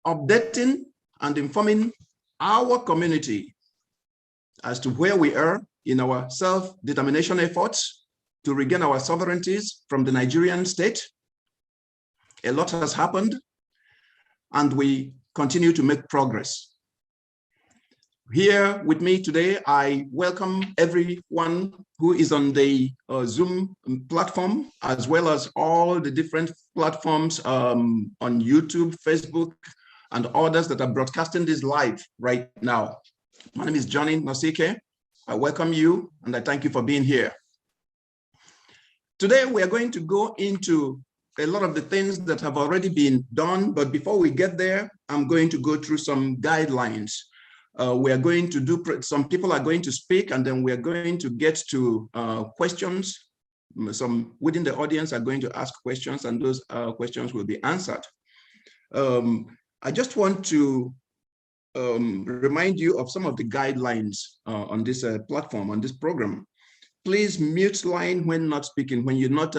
updating and informing our community as to where we are in our self-determination efforts to regain our sovereignties from the Nigerian state. A lot has happened, and we continue to make progress. Here with me today, I welcome everyone who is on the Zoom platform, as well as all the different platforms on YouTube, Facebook, and others that are broadcasting this live right now. My name is Johnny Nosike. I welcome you, and I thank you for being here. Today, we are going to go into a lot of the things that have already been done, but before we get there, I'm going to go through some guidelines. We are going to do, some people are going to speak, and then we are going to get to questions. Some within the audience are going to ask questions, and those questions will be answered. I just want to remind you of some of the guidelines on this platform, on this program. Please mute line when not speaking. When you're not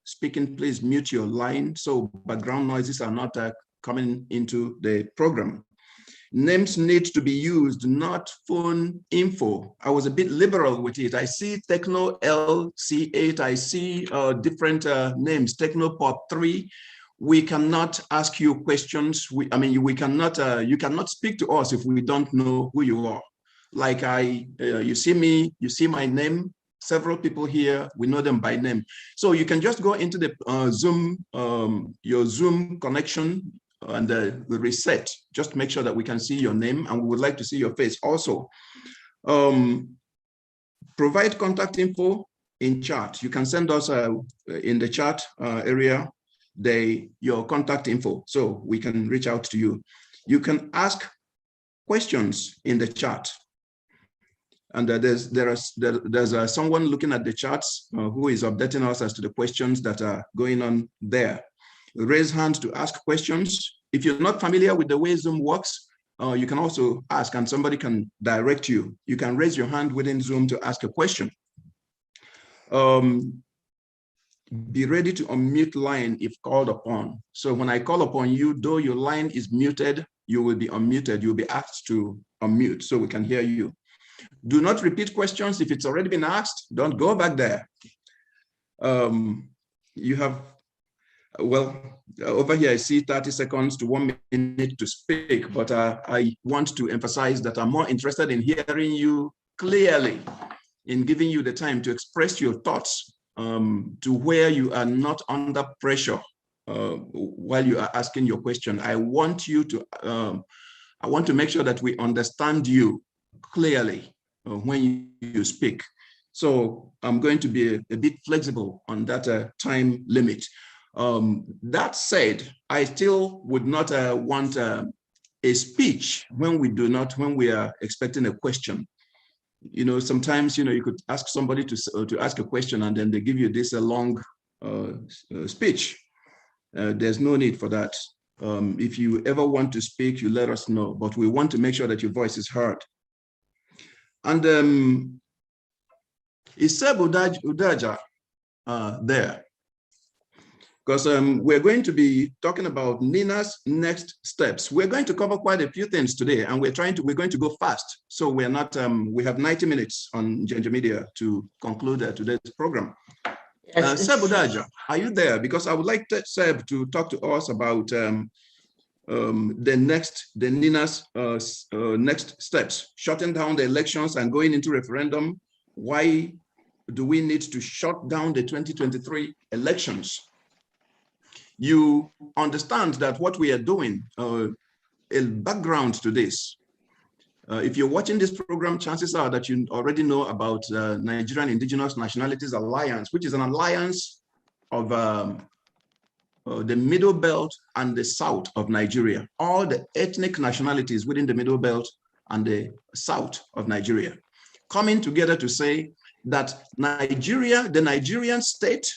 speaking, please mute your line so background noises are not coming into the program. Names need to be used, not phone info. I was a bit liberal with it. I see Techno LC8, I see different names, Techno Pop 3. We cannot ask you questions. We cannot, you cannot speak to us if we don't know who you are. Like you see me, you see my name, several people here, we know them by name. So you can just go into the Zoom, your Zoom connection, and the reset. Just make sure that we can see your name, and we would like to see your face also. Provide contact info in chat. You can send us in the chat area your contact info so we can reach out to you. You can ask questions in the chat, and there's someone looking at the charts who is updating us as to the questions that are going on there. Raise hand to ask questions. If you're not familiar with the way Zoom works, you can also ask, and somebody can direct you. You can raise your hand within Zoom to ask a question. Be ready to unmute line if called upon. So when I call upon you, though your line is muted, you will be unmuted. You'll be asked to unmute so we can hear you. Do not repeat questions if it's already been asked. Don't go back there. You have, well, over here I see 30 seconds to 1 minute to speak, but I want to emphasize that I'm more interested in hearing you clearly, in giving you the time to express your thoughts to where you are not under pressure while you are asking your question. I want to make sure that we understand you clearly when you speak. So I'm going to be a bit flexible on that time limit. That said, I still would not want a speech when we are expecting a question. You know, sometimes, you know, you could ask somebody to ask a question, and then they give you this long speech. There's no need for that. If you ever want to speak, you let us know, but we want to make sure that your voice is heard. And is Seb Udaja there? Because we're going to be talking about NINAS next steps. We're going to cover quite a few things today, and we're going to go fast. So we're not, we have 90 minutes on Njenje Media to conclude today's program. Yes. Seb Udaja, are you there? Because I would like Seb to talk to us about the NINAS next steps, shutting down the elections and going into referendum. Why do we need to shut down the 2023 elections? You understand that what we are doing, a background to this. If you're watching this program, chances are that you already know about Nigerian Indigenous Nationalities Alliance, which is an alliance of the Middle Belt and the South of Nigeria, all the ethnic nationalities within the Middle Belt and the South of Nigeria, coming together to say that Nigeria, the Nigerian state,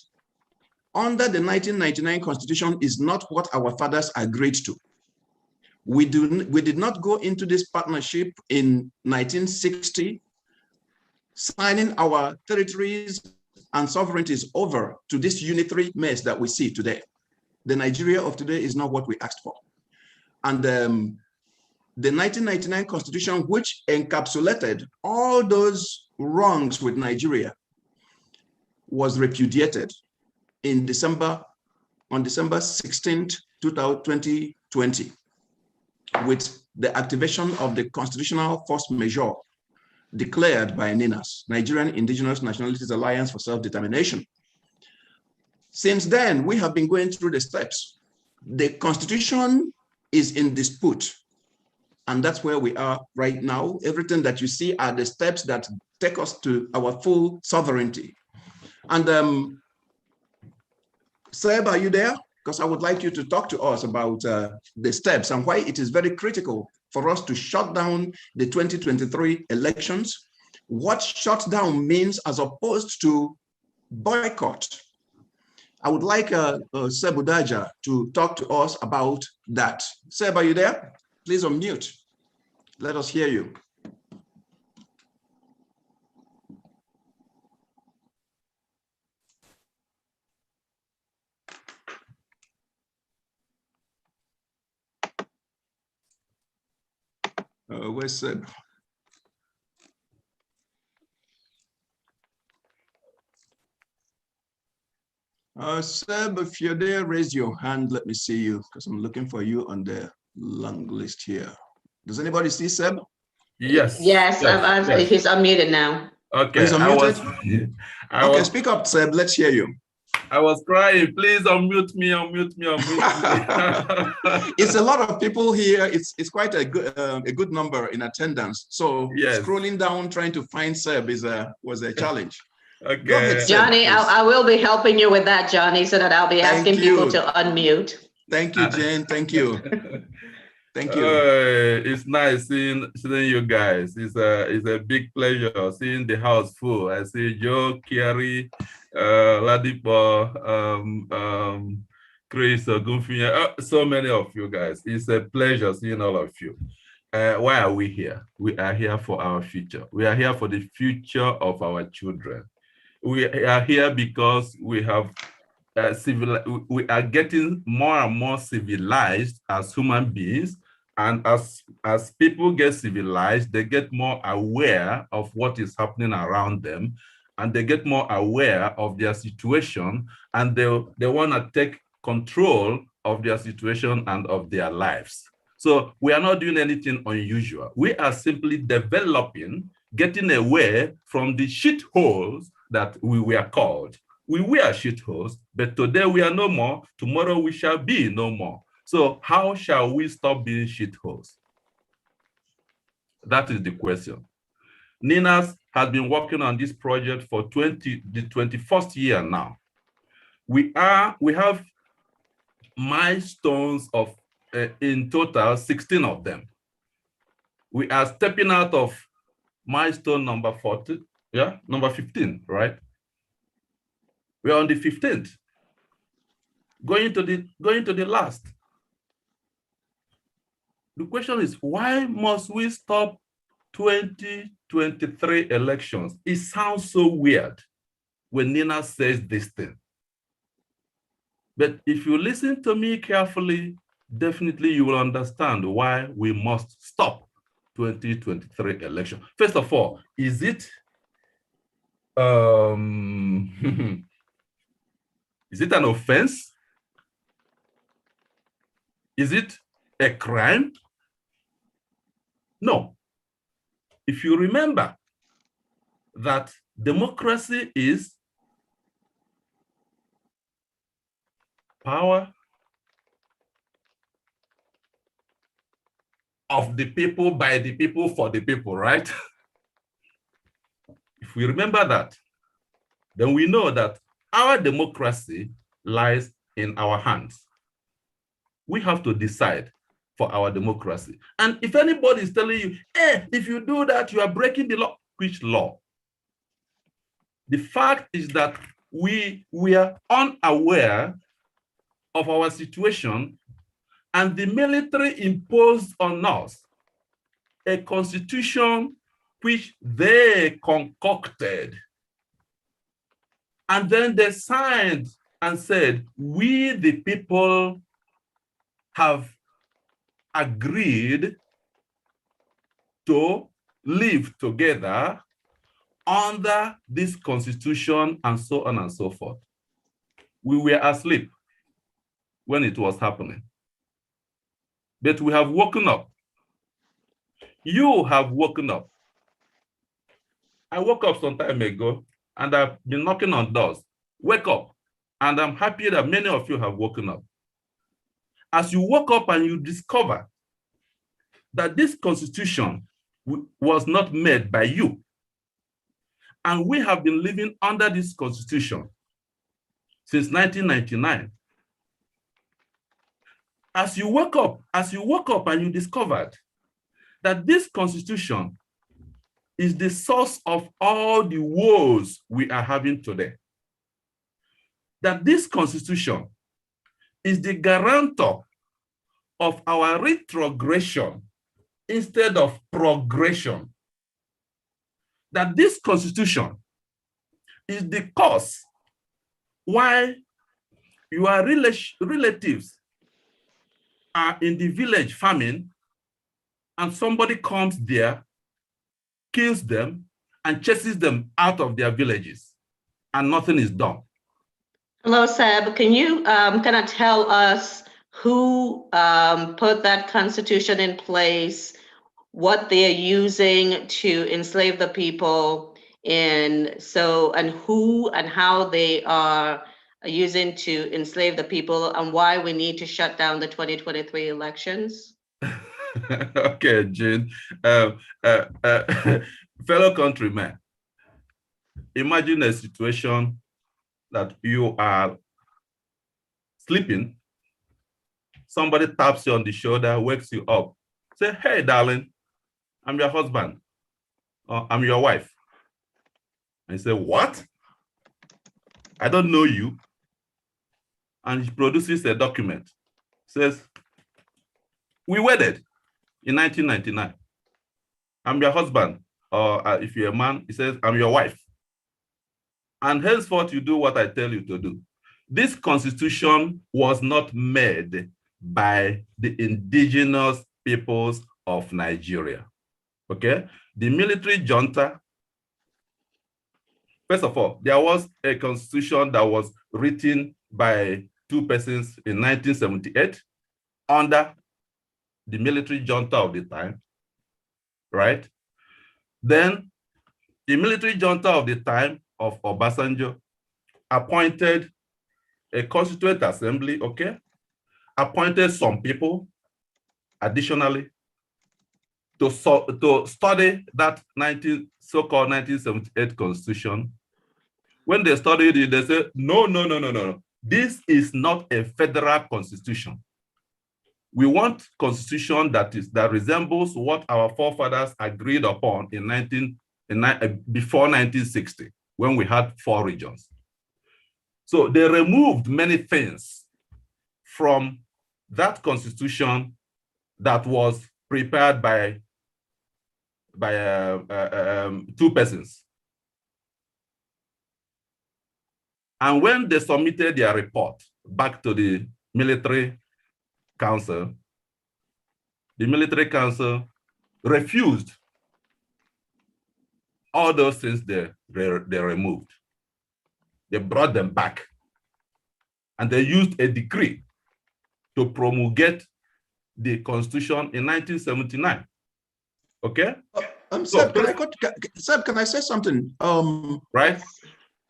under the 1999 Constitution is not what our fathers agreed to. We did not go into this partnership in 1960, signing our territories and sovereignties over to this unitary mess that we see today. The Nigeria of today is not what we asked for. And the 1999 constitution, which encapsulated all those wrongs with Nigeria, was repudiated on December 16th, 2020, with the activation of the constitutional force majeure declared by NINAS, Nigerian Indigenous Nationalities Alliance for Self-Determination. Since then, we have been going through the steps. The constitution is in dispute, and that's where we are right now. Everything that you see are the steps that take us to our full sovereignty. And Seb, are you there? Because I would like you to talk to us about the steps and why it is very critical for us to shut down the 2023 elections, what shutdown means as opposed to boycott. I would like Seb Udaja to talk to us about that. Seb, are you there? Please unmute. Let us hear you. Where's Seb? Seb, if you're there, raise your hand. Let me see you, because I'm looking for you on the long list here. Does anybody see Seb? Yes. Yes. He's unmuted now. Okay. He's unmuted? Okay, speak up, Seb. Let's hear you. I was crying. Please unmute me, unmute me, unmute me. It's a lot of people here. It's quite a good number in attendance. So yes, scrolling down trying to find Seb was a challenge. Okay. Go ahead, Seb, Johnny, I will be helping you with that, Johnny, so that I'll be asking people to unmute. Thank you, Jane. Thank you. Thank you. It's nice seeing you guys. It's a big pleasure seeing the house full. I see Joe, Kiari, Ladipo, Chris, Gunfinya, so many of you guys. It's a pleasure seeing all of you. Why are we here? We are here for our future. We are here for the future of our children. We are here because we have we are getting more and more civilized as human beings. And as people get civilized, they get more aware of what is happening around them, and they get more aware of their situation, and they want to take control of their situation and of their lives. So we are not doing anything unusual. We are simply developing, getting away from the shitholes that we were called. We were shitholes, but today we are no more. Tomorrow we shall be no more. So how shall we stop being shitholes? That is the question. NINAS has been working on this project for the 21st year now. We have milestones of, in total, 16 of them. We are stepping out of milestone number 40, yeah, number 15, right? We are on the 15th, going to the last. The question is, why must we stop 2023 elections? It sounds so weird when Nina says this thing. But if you listen to me carefully, definitely you will understand why we must stop 2023 election. First of all, is it is it an offense? Is it a crime? No. If you remember that democracy is power of the people, by the people, for the people, right? If we remember that, then we know that our democracy lies in our hands. We have to decide for our democracy. And if anybody is telling you, hey, if you do that, you are breaking the law, which law? The fact is that we are unaware of our situation, and the military imposed on us a constitution which they concocted. And then they signed and said, we the people have agreed to live together under this constitution and so on and so forth. We were asleep when it was happening. But we have woken up. You have woken up. I woke up some time ago and I've been knocking on doors. Wake up. And I'm happy that many of you have woken up. As you woke up and you discover that this constitution was not made by you, and we have been living under this constitution since 1999. As you woke up and you discovered that this constitution is the source of all the woes we are having today. That this constitution is the guarantor of our retrogression instead of progression. That this constitution is the cause why your relatives are in the village farming and somebody comes there, kills them, and chases them out of their villages, and nothing is done. Hello, Seb. Can you kind of tell us who put that constitution in place, what they're using to enslave the people, and who and how they are using to enslave the people, and why we need to shut down the 2023 elections? Okay, Jane. Fellow countrymen, imagine a situation that you are sleeping, somebody taps you on the shoulder, wakes you up, say, hey, darling, I'm your husband, or I'm your wife. And you say, what? I don't know you. And he produces a document, says, we wedded in 1999. I'm your husband, or if you're a man, he says, I'm your wife. And henceforth, you do what I tell you to do. This constitution was not made by the indigenous peoples of Nigeria, okay? The military junta, first of all, there was a constitution that was written by two persons in 1978 under the military junta of the time, right? Then the military junta of the time of Obasanjo appointed a constituent assembly, okay? Appointed some people additionally to study that so-called 1978 constitution. When they studied it, they said, no. This is not a federal constitution. We want constitution that resembles what our forefathers agreed upon before 1960, when we had 4 regions. So they removed many things from that constitution that was prepared by two persons. And when they submitted their report back to the military council, the military council refused all those things they removed. They brought them back, and they used a decree to promulgate the constitution in 1979. Okay? Seb, can I say something? Right?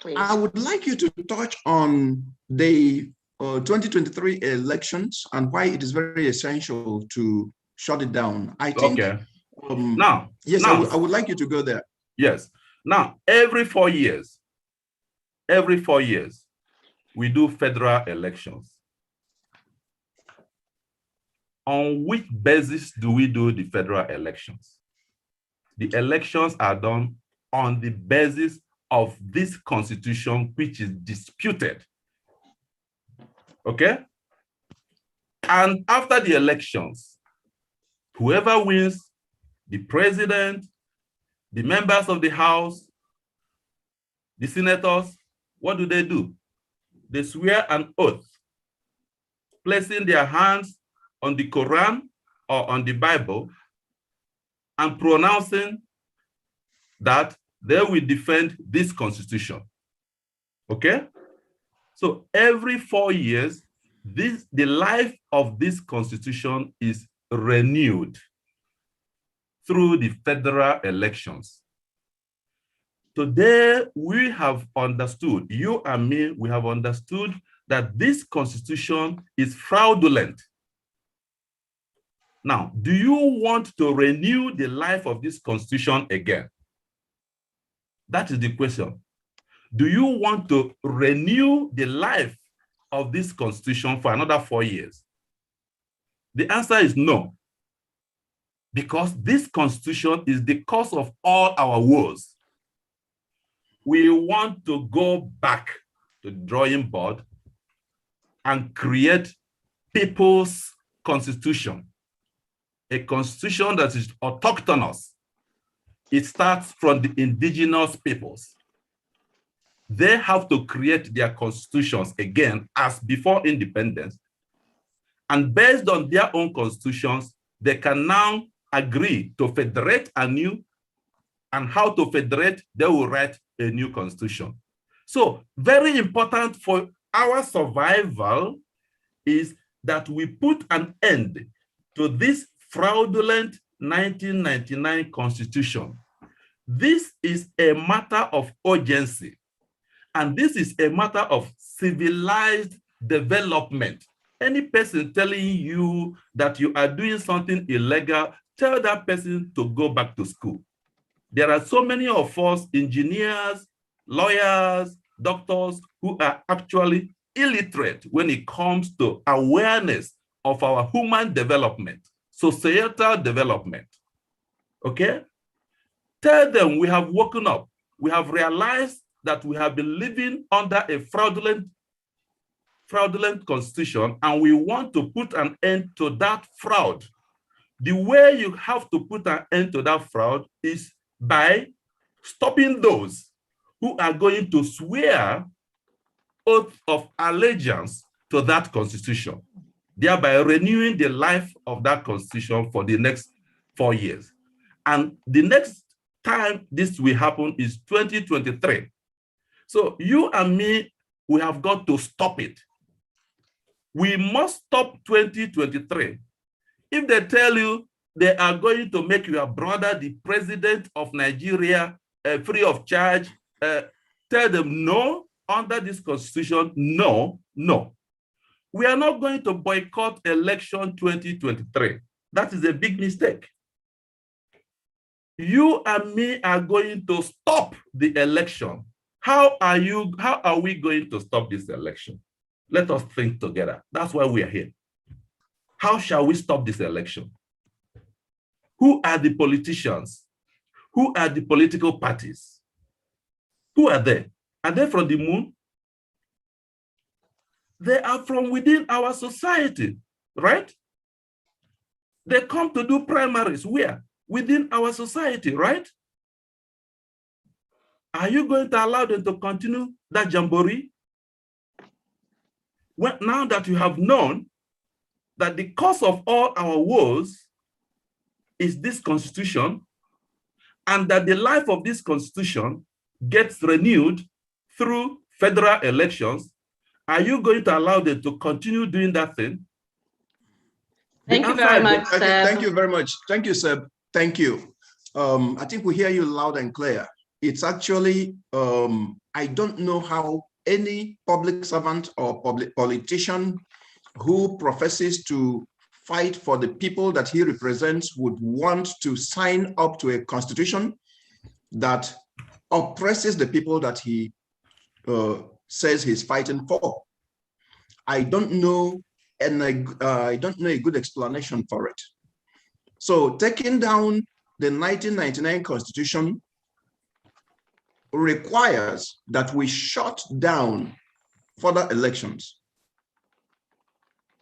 Please. I would like you to touch on the 2023 elections and why it is very essential to shut it down. I think. Okay. Yes, I would like you to go there. Yes. Now, every 4 years, we do federal elections. On which basis do we do the federal elections? The elections are done on the basis of this constitution, which is disputed. Okay? And after the elections, whoever wins, the president, the members of the House, the senators, what do? They swear an oath, placing their hands on the Quran or on the Bible and pronouncing that they will defend this constitution. Okay? So every 4 years, the life of this constitution is renewed through the federal elections. Today, we have understood, you and me, we have understood that this constitution is fraudulent. Now, do you want to renew the life of this constitution again? That is the question. Do you want to renew the life of this constitution for another 4 years? The answer is no, because this constitution is the cause of all our wars. We want to go back to the drawing board and create people's constitution, a constitution that is autochthonous. It starts from the indigenous peoples. They have to create their constitutions again as before independence. And based on their own constitutions, they can now agree to federate anew, and how to federate, they will write a new constitution. So very important for our survival is that we put an end to this fraudulent 1999 constitution. This is a matter of urgency, and this is a matter of civilized development. Any person telling you that you are doing something illegal, tell that person to go back to school. There are so many of us, engineers, lawyers, doctors, who are actually illiterate when it comes to awareness of our human development, societal development. Okay? Tell them we have woken up. We have realized that we have been living under a fraudulent constitution, and we want to put an end to that fraud. The way you have to put an end to that fraud is by stopping those who are going to swear oath of allegiance to that constitution, thereby renewing the life of that constitution for the next 4 years. And the next time this will happen is 2023. So you and me, we have got to stop it. We must stop 2023. If they tell you they are going to make your brother the president of Nigeria free of charge, tell them no, under this constitution, no, no. We are not going to boycott election 2023. That is a big mistake. You and me are going to stop the election. How are we going to stop this election? Let us think together. That's why we are here. How shall we stop this election? Who are the politicians? Who are the political parties? Who are they? Are they from the moon? They are from within our society, right? They come to do primaries where? Within our society, right? Are you going to allow them to continue that jamboree? Well, now that you have known that the cause of all our wars is this constitution, and that the life of this constitution gets renewed through federal elections, are you going to allow them to continue doing that thing? Thank you very much, Seb. Thank you very much. Thank you, Seb. Thank you. I think we hear you loud and clear. It's actually, I don't know how any public servant or public politician who professes to fight for the people that he represents would want to sign up to a constitution that oppresses the people that he says he's fighting for. I don't know, and I don't know a good explanation for it. So taking down the 1999 Constitution requires that we shut down further elections.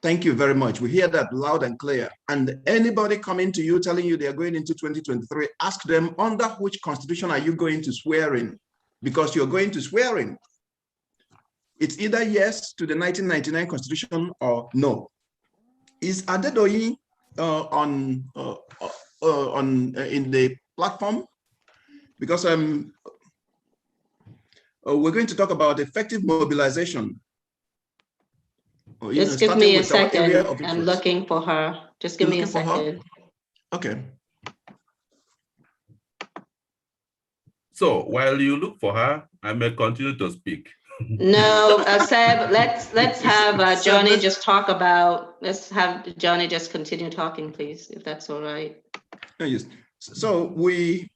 Thank you very much. We hear that loud and clear. And anybody coming to you telling you they're going into 2023, ask them, under which constitution are you going to swear in? Because you're going to swear in. It's either yes to the 1999 Constitution or no. Is Adedoyi in the platform, because we're going to talk about effective mobilization. Just give me a second. I'm looking for her. Just give me a second. Okay. So while you look for her, I may continue to speak. No, Seb, let's have Johnny just talk about, let's have Johnny just continue talking, please, if that's all right. Yes. So we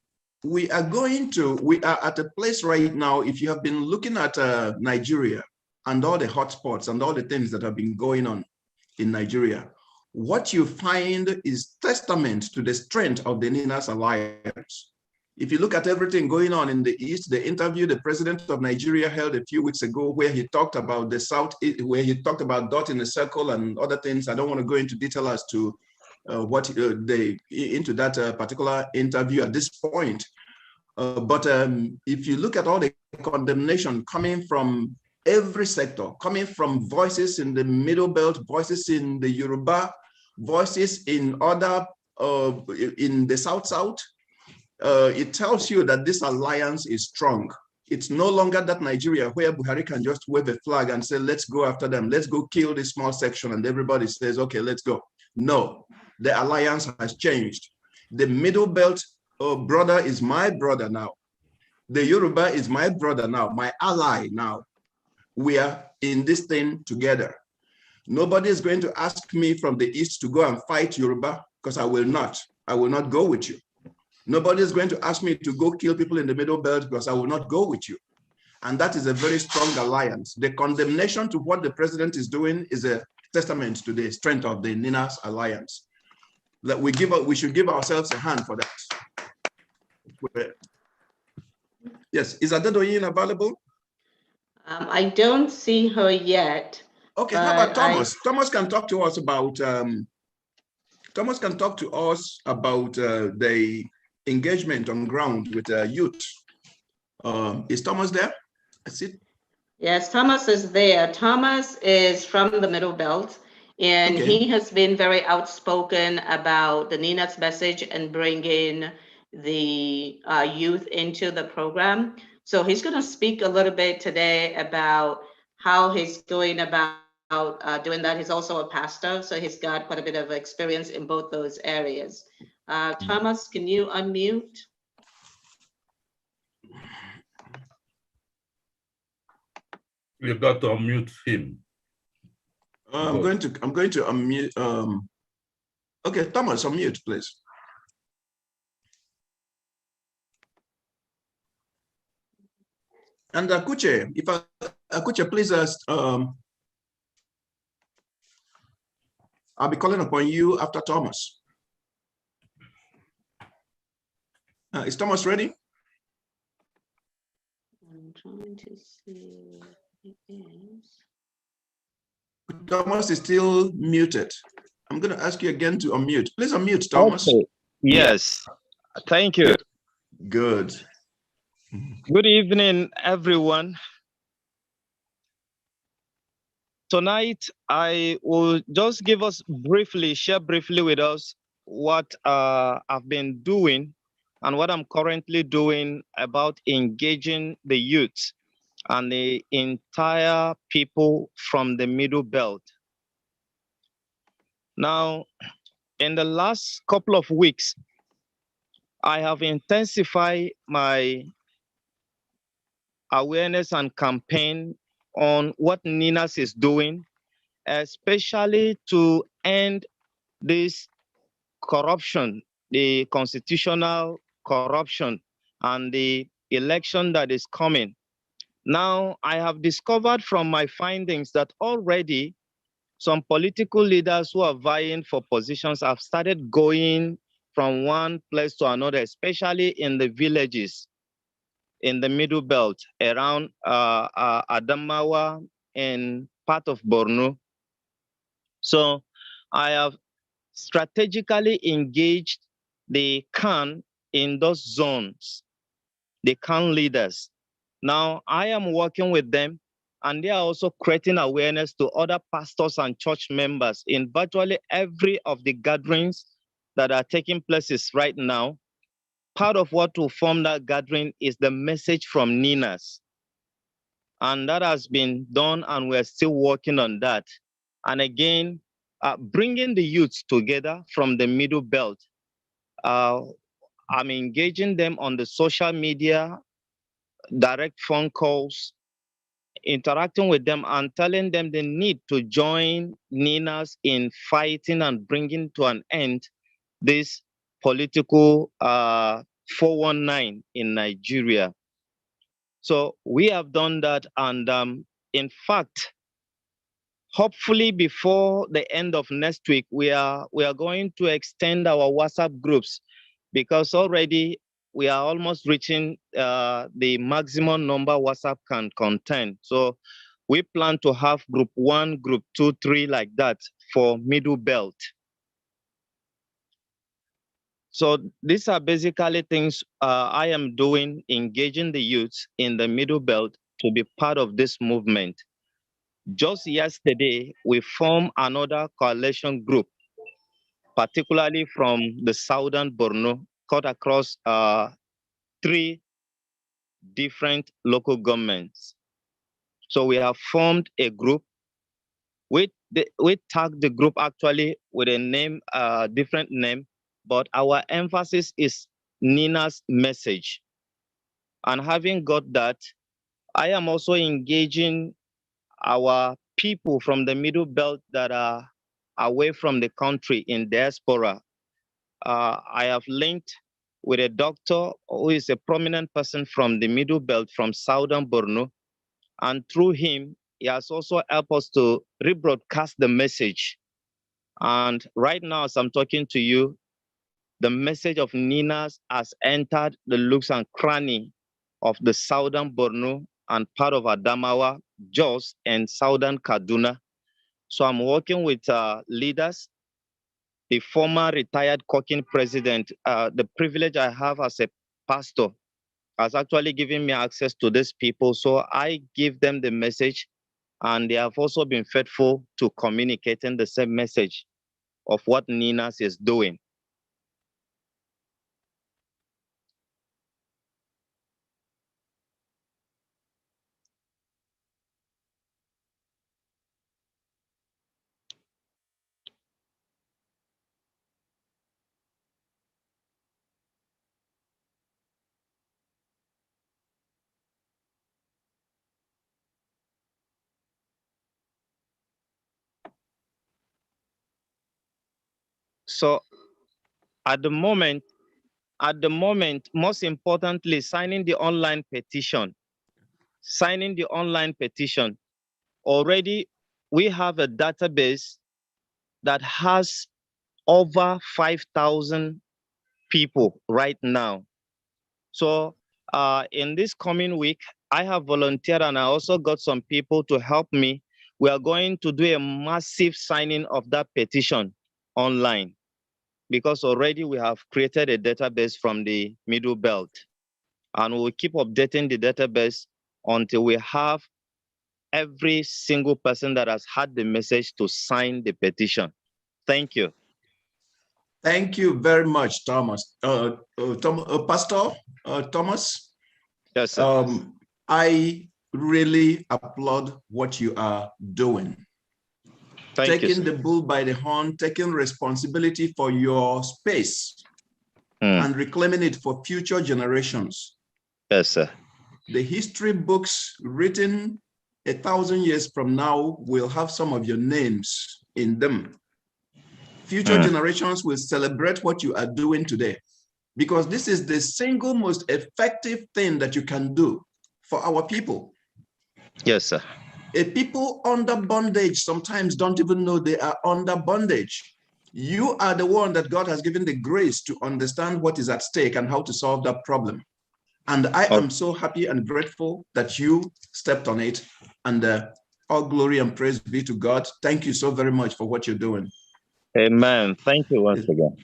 are at a place right now. If you have been looking at Nigeria and all the hotspots and all the things that have been going on in Nigeria, what you find is testament to the strength of the NINAS alliance. If you look at everything going on in the East, the interview the president of Nigeria held a few weeks ago, where he talked about the South, where he talked about dot in a circle and other things. I don't want to go into detail as to into that particular interview at this point. But if you look at all the condemnation coming from every sector, coming from voices in the Middle Belt, voices in the Yoruba, voices in other, in the South, it tells you that this alliance is strong. It's no longer that Nigeria where Buhari can just wave a flag and say, let's go after them. Let's go kill this small section. And everybody says, okay, let's go. No, the alliance has changed. The Middle Belt brother is my brother now. The Yoruba is my brother now, my ally now. We are in this thing together. Nobody is going to ask me from the East to go and fight Yoruba, because I will not. I will not go with you. Nobody is going to ask me to go kill people in the Middle Belt, because I will not go with you. And that is a very strong alliance. The condemnation to what the president is doing is a testament to the strength of the NINAS alliance. That we should give ourselves a hand for that. Yes, is Adedoyin available? I don't see her yet. Okay, how about Thomas? Thomas can talk to us about the engagement on ground with youth. Is Thomas there? I see. Yes, Thomas is there. Thomas is from the Middle Belt, and he has been very outspoken about the NINAS message and bringing the youth into the program. So he's going to speak a little bit today about how he's going about doing that. He's also a pastor, so he's got quite a bit of experience in both those areas. Thomas, can you unmute? You've got to unmute him. I'm going to unmute. Okay, Thomas, unmute, please. And Akuche, Akuche, please, I'll be calling upon you after Thomas. Is Thomas ready? I'm trying to see. Thomas is still muted. I'm going to ask you again to unmute. Please unmute, Thomas. Okay. Yes. Thank you. Good. Good evening, everyone. Tonight, I will just share briefly with us what I've been doing and what I'm currently doing about engaging the youth and the entire people from the Middle Belt. Now, in the last couple of weeks, I have intensified my awareness and campaign on what NINAS is doing, especially to end this corruption, the constitutional corruption and the election that is coming. Now, I have discovered from my findings that already some political leaders who are vying for positions have started going from one place to another, especially in the villages in the Middle Belt around Adamawa and part of Borno. So I have strategically engaged the Khan in those zones, the Khan leaders. Now I am working with them And they are also creating awareness to other pastors and church members in virtually every of the gatherings that are taking places right now. Part of what will form that gathering is the message from NINAS. And that has been done, and we're still working on that. And again, bringing the youths together from the Middle Belt. I'm engaging them on the social media, direct phone calls, interacting with them and telling them they need to join NINAS in fighting and bringing to an end this political 419 in Nigeria. So we have done that, and in fact, hopefully before the end of next week, we are going to extend our WhatsApp groups, because already we are almost reaching the maximum number WhatsApp can contain. So we plan to have group 1, group 2, 3 like that for Middle Belt. So these are basically things I am doing, engaging the youths in the Middle Belt to be part of this movement. Just yesterday, we formed another coalition group, particularly from the southern Borno, cut across 3 different local governments. So we have formed a group. We tagged the group actually with a name, different name, but our emphasis is NINA's message. And having got that, I am also engaging our people from the Middle Belt that are away from the country in diaspora. I have linked with a doctor who is a prominent person from the Middle Belt from Southern Borno. And through him, he has also helped us to rebroadcast the message. And right now, as I'm talking to you, the message of NINAS has entered the nooks and cranny of the Southern Borno and part of Adamawa, Jos, and Southern Kaduna. So I'm working with leaders. The former retired Cocking president, the privilege I have as a pastor has actually given me access to these people. So I give them the message, and they have also been faithful to communicating the same message of what NINAS is doing. So at the moment, most importantly, signing the online petition. Already, we have a database that has over 5,000 people right now. So in this coming week, I have volunteered, and I also got some people to help me. We are going to do a massive signing of that petition online, because already we have created a database from the Middle Belt, and we'll keep updating the database until we have every single person that has had the message to sign the petition. Thank you. Thank you very much, Thomas. Pastor Thomas? Yes, sir. I really applaud what you are doing. Taking the bull by the horn, taking responsibility for your space and reclaiming it for future generations. Yes, sir. The history books written 1,000 years from now will have some of your names in them. Future generations will celebrate what you are doing today, because this is the single most effective thing that you can do for our people. Yes, sir. A people under bondage sometimes don't even know they are under bondage. You are the one that God has given the grace to understand what is at stake and how to solve that problem. And I am so happy and grateful that you stepped on it. And all glory and praise be to God. Thank you so very much for what you're doing. Amen. Thank you once again.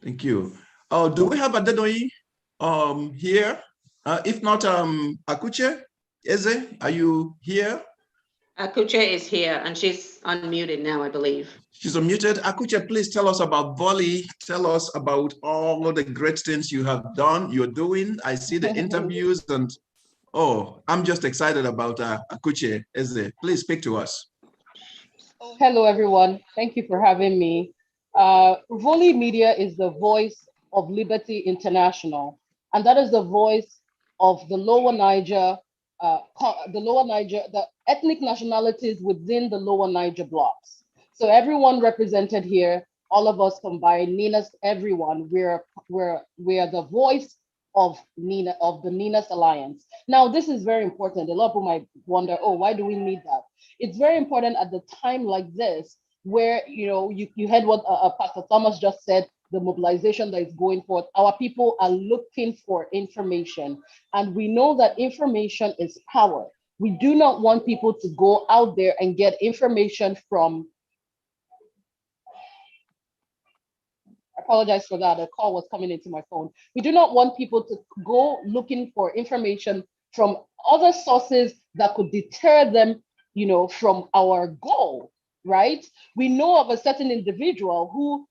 Thank you. Do we have Adedoyi here? If not, Akuche, Eze, are you here? Akuche is here and she's unmuted now, I believe. She's unmuted. Akuche, please tell us about Volley. Tell us about all of the great things you have done, you're doing. I see the interviews and, oh, I'm just excited about Akuche Eze. Please speak to us. Hello, everyone. Thank you for having me. Volley Media is the voice of Liberty International, and that is the voice of the Lower Niger, the ethnic nationalities within the Lower Niger blocks. So everyone represented here, all of us combined, NINAS, everyone, we're the voice of the NINAS Alliance. Now, this is very important. A lot of people might wonder, oh, why do we need that? It's very important at the time like this, where you heard what Pastor Thomas just said, the mobilization that is going forth. Our people are looking for information, and we know that information is power. We do not want people to go out there and get information from, I apologize for that, a call was coming into my phone. We do not want people to go looking for information from other sources that could deter them, from our goal, right? We know of a certain individual who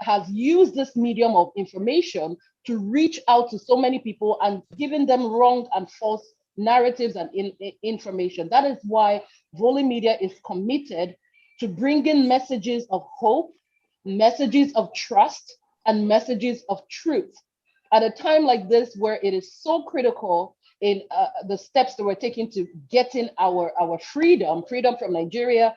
has used this medium of information to reach out to so many people and giving them wrong and false narratives and information. That is why Volley Media is committed to bringing messages of hope, messages of trust, and messages of truth. At a time like this, where it is so critical in the steps that we're taking to getting our freedom from Nigeria,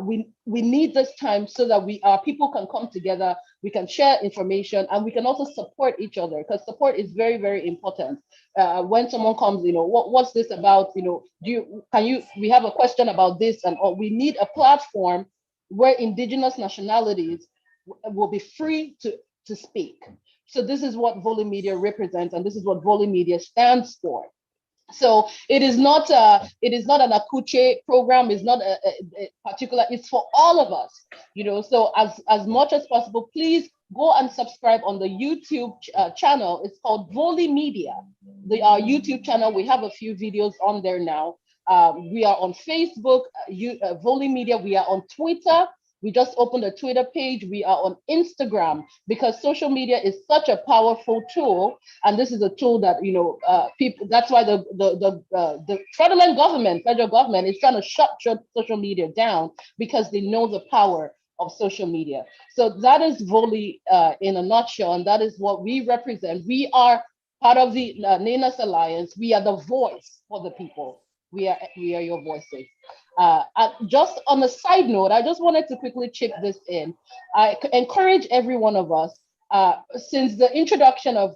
we need this time so that our people can come together, we can share information, and we can also support each other, because support is very, very important. When someone comes, what's this about? We have a question about this, and we need a platform where indigenous nationalities will be free to speak. So this is what Volley Media represents, and this is what Volley Media stands for. So it is not an Akuche program. It's not a particular. It's for all of us. So as much as possible, please go and subscribe on the YouTube channel. It's called Volley Media. Our YouTube channel. We have a few videos on there now. We are on Facebook, Volley Media. We are on Twitter. We just opened a Twitter page. We are on Instagram, because social media is such a powerful tool, and this is a tool that people. That's why the fraudulent government, federal government, is trying to shut social media down, because they know the power of social media. So that is Volley in a nutshell, and that is what we represent. We are part of the NINAS Alliance. We are the voice for the people. We are your voices. Just on a side note, I just wanted to quickly chip this in. I encourage every one of us, since the introduction of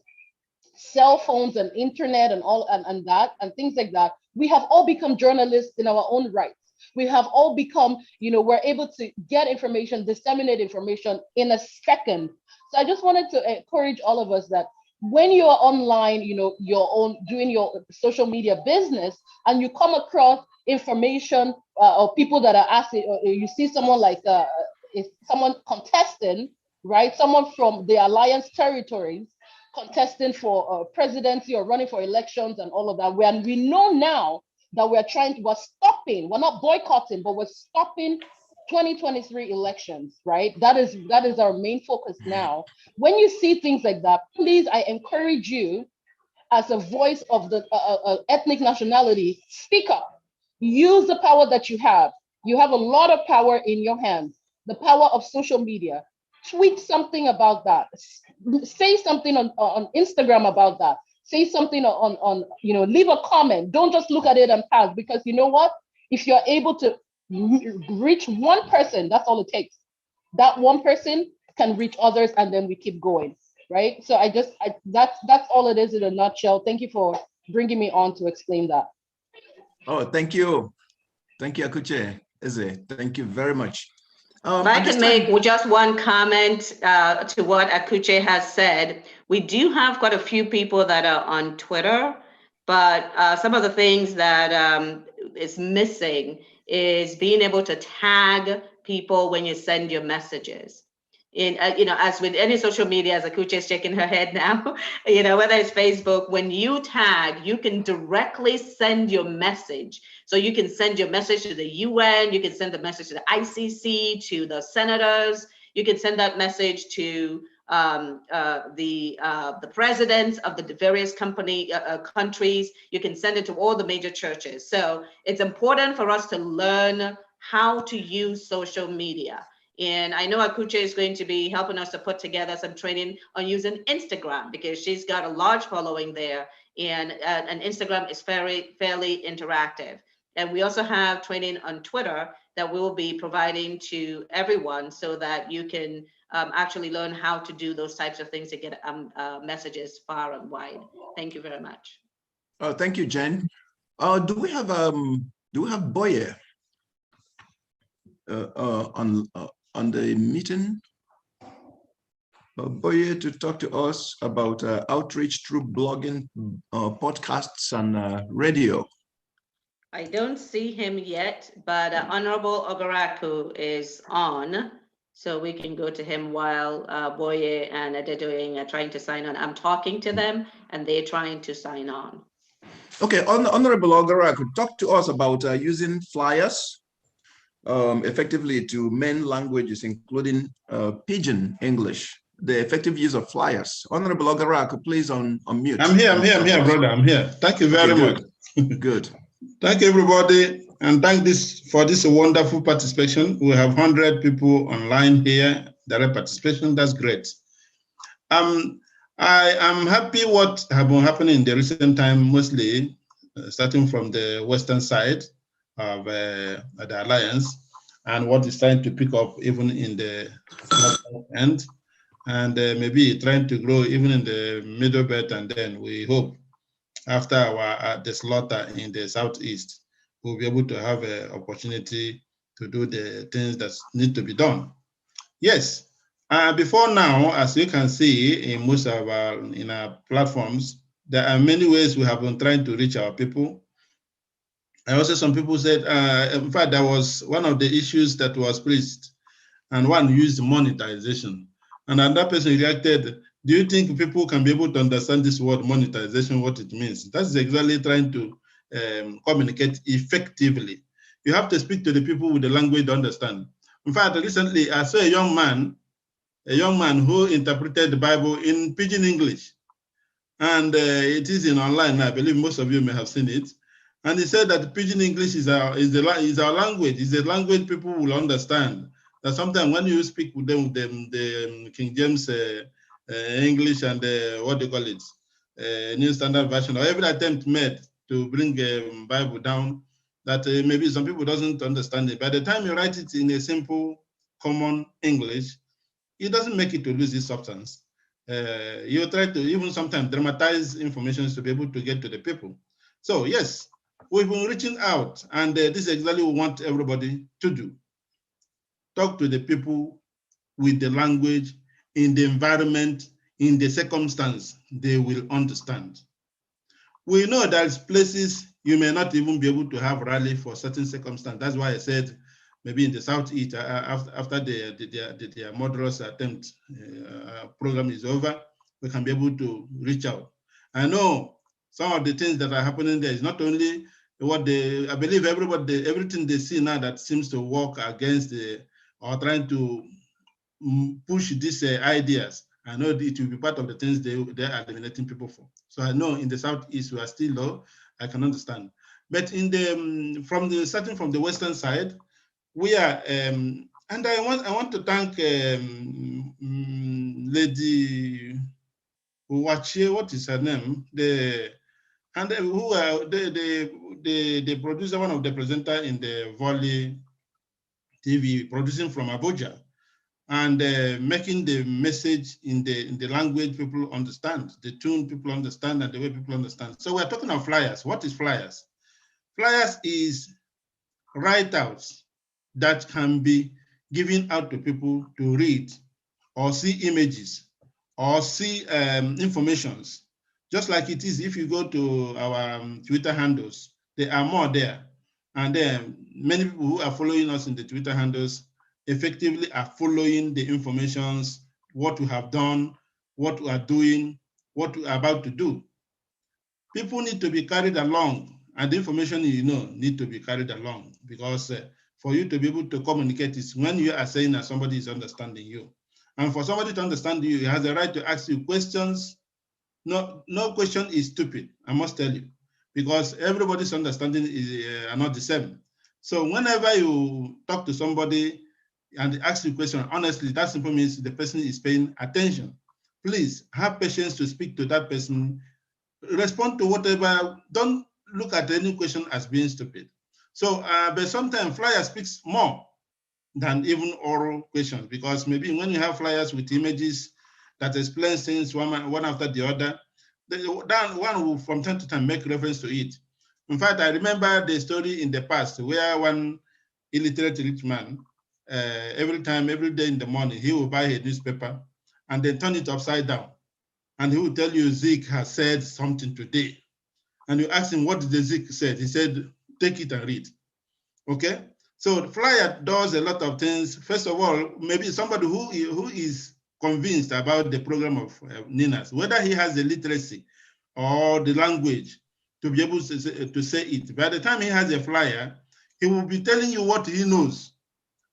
cell phones and internet and all and things like that, we have all become journalists in our own rights. We have all become, we're able to get information, disseminate information in a second. So I just wanted to encourage all of us that when you are online, doing your social media business, and you come across information or people that are asking, or you see someone like someone contesting, right? Someone from the alliance territories contesting for presidency or running for elections and all of that. We know now that we're stopping, we're not boycotting, but we're stopping 2023 elections, right? That is our main focus now. When you see things like that, please, I encourage you, as a voice of the ethnic nationality, speak up. Use the power that you have. You have a lot of power in your hands. The power of social media. Tweet something about that. Say something on Instagram about that. Say something on leave a comment. Don't just look at it and pass, because you know what? If you're able to reach one person, that's all it takes. That one person can reach others, and then we keep going, right? So that's all it is in a nutshell. Thank you for bringing me on to explain that. Oh, thank you. Thank you, Akuche Eze. Thank you very much. If I can make just one comment to what Akuche has said. We do have quite a few people that are on Twitter, but some of the things that is missing is being able to tag people when you send your messages. in, as with any social media, as Akuche is shaking her head now, whether it's Facebook, when you tag, you can directly send your message. So you can send your message to the UN, you can send the message to the ICC, to the senators, you can send that message to the presidents of the various countries. You can send it to all the major churches. So it's important for us to learn how to use social media. And I know Akuche is going to be helping us to put together some training on using Instagram, because she's got a large following there, and Instagram is fairly interactive. And we also have training on Twitter that we will be providing to everyone, so that you can actually learn how to do those types of things to get messages far and wide. Thank you very much. Thank you, Jen. Do we have Boye on the meeting? Boye, to talk to us about outreach through blogging, podcasts, and radio. I don't see him yet, but Honorable Ogaraku is on, so we can go to him while Boye and Adedoyin are trying to sign on. I'm talking to them, and they're trying to sign on. Okay, Honorable Ogaraku, talk to us about using flyers effectively to many languages, including Pidgin English, the effective use of flyers. Honorable Ogaraku, please unmute. I'm here, brother. I'm here. Thank you very much. Good. Thank you, everybody, and thank for this wonderful participation. We have 100 people online here, direct participation. That's great. I am happy what have been happening in the recent time, mostly starting from the western side of the alliance, and what is trying to pick up even in the end, and maybe trying to grow even in the middle belt, and then we hope after the slaughter in the southeast, we'll be able to have an opportunity to do the things that need to be done. Yes, before now, as you can see in most of our platforms, there are many ways we have been trying to reach our people. And also some people said, in fact, that was one of the issues that was preached, and one used monetization. And another person reacted, do you think people can be able to understand this word monetization, what it means? That's exactly trying to communicate effectively. You have to speak to the people with the language they understand. In fact, recently I saw a young man who interpreted the Bible in Pidgin English. And it is in online, I believe most of you may have seen it. And he said that Pidgin English is our language, is a language people will understand. That sometimes when you speak with them, the King James English and what do you call it, New Standard Version, or every attempt made to bring Bible down, that maybe some people doesn't understand it. By the time you write it in a simple, common English, it doesn't make it to lose its substance. You try to even sometimes dramatize information to be able to get to the people. So yes, we've been reaching out, and this is exactly what we want everybody to do. Talk to the people with the language, in the environment, in the circumstance they will understand. We know there's places you may not even be able to have rally for certain circumstances. That's why I said maybe in the Southeast, after their murderous attempt program is over, we can be able to reach out. I know some of the things that are happening there is not only what I believe everything they see now that seems to work against or trying to push these ideas. I know it will be part of the things they are eliminating people for. So I know in the Southeast we are still low. I can understand, but in the starting from the western side, we are. And I want to thank Lady Uwachi, what is her name? The producer, one of the presenter in the Volley TV, producing from Abuja, and making the message in the language people understand, the tune people understand, and the way people understand. So we're talking of flyers. What is flyers? Flyers is write-outs that can be given out to people to read or see images or see informations. Just like it is if you go to our Twitter handles, there are more there. And then many people who are following us in the Twitter handles effectively are following the informations, what we have done, what we are doing, what we are about to do. People need to be carried along, and the information need to be carried along, because for you to be able to communicate is when you are saying that somebody is understanding you. And for somebody to understand you, he has the right to ask you questions. No question is stupid, I must tell you, because everybody's understanding are not the same. So whenever you talk to somebody and they ask you a question, honestly, that simply means the person is paying attention. Please have patience to speak to that person. Respond to whatever. Don't look at any question as being stupid. So, but sometimes flyer speaks more than even oral questions, because maybe when you have flyers with images that explain things one after the other, that one will from time to time make reference to it. In fact, I remember the story in the past where one illiterate rich man, every day in the morning, he will buy a newspaper and then turn it upside down. And he will tell you, Zeke has said something today. And you ask him, what did the Zeke say? He said, take it and read. Okay? So the flyer does a lot of things. First of all, maybe somebody who is convinced about the program of NINAS, whether he has the literacy or the language to be able to say it. By the time he has a flyer, he will be telling you what he knows.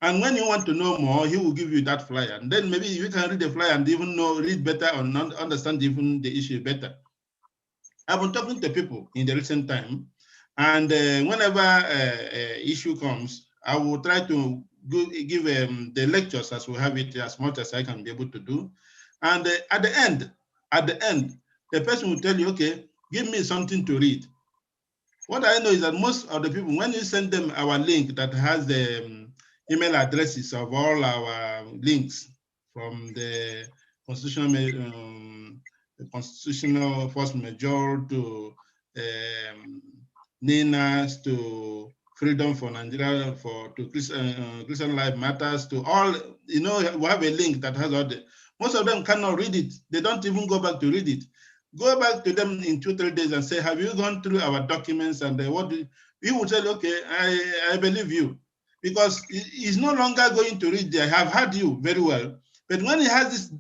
And when you want to know more, he will give you that flyer. And then maybe you can read the flyer and even read better or understand even the issue better. I've been talking to people in the recent time, and whenever issue comes, I will try to give the lectures as we have it, as much as I can be able to do. And at the end, the person will tell you, okay, give me something to read. What I know is that most of the people, when you send them our link that has the email addresses of all our links from the constitutional force majeure to NINAS to Freedom for Nigeria to Christian Life Matters to all, we have a link that has all the, most of them cannot read it. They don't even go back to read it. Go back to them in 2-3 days and say, have you gone through our documents? And what do you will say, okay, I believe you. Because he's no longer going to read there. I have heard you very well. But when he has this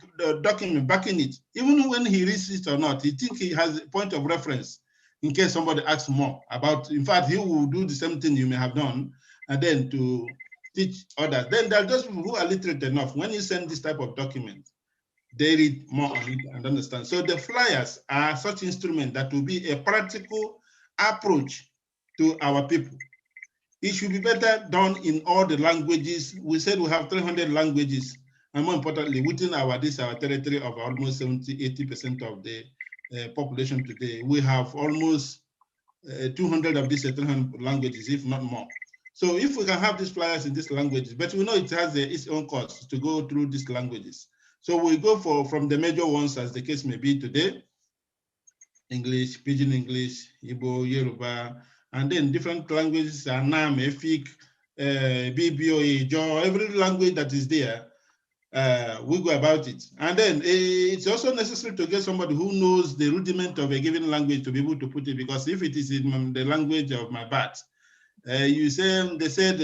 document backing it, even when he reads it or not, he thinks he has a point of reference in case somebody asks more about, in fact, he will do the same thing you may have done, and then to teach others. Then there are those people who are literate enough. When you send this type of document, they read more on it and understand. So the flyers are such instrument that will be a practical approach to our people. It should be better done in all the languages. We said we have 300 languages, and more importantly, within our territory of almost 70–80% of the population today, we have almost 200 of these 300 languages, if not more. So if we can have these flyers in these languages, but we know it has its own cost to go through these languages. So we go from the major ones, as the case may be today: English, Pidgin English, Igbo, Yoruba, and then different languages, Anam, Efik, BBO, Jo, every language that is there, we go about it. And then it's also necessary to get somebody who knows the rudiment of a given language to be able to put it, because if it is in the language of my birth, they said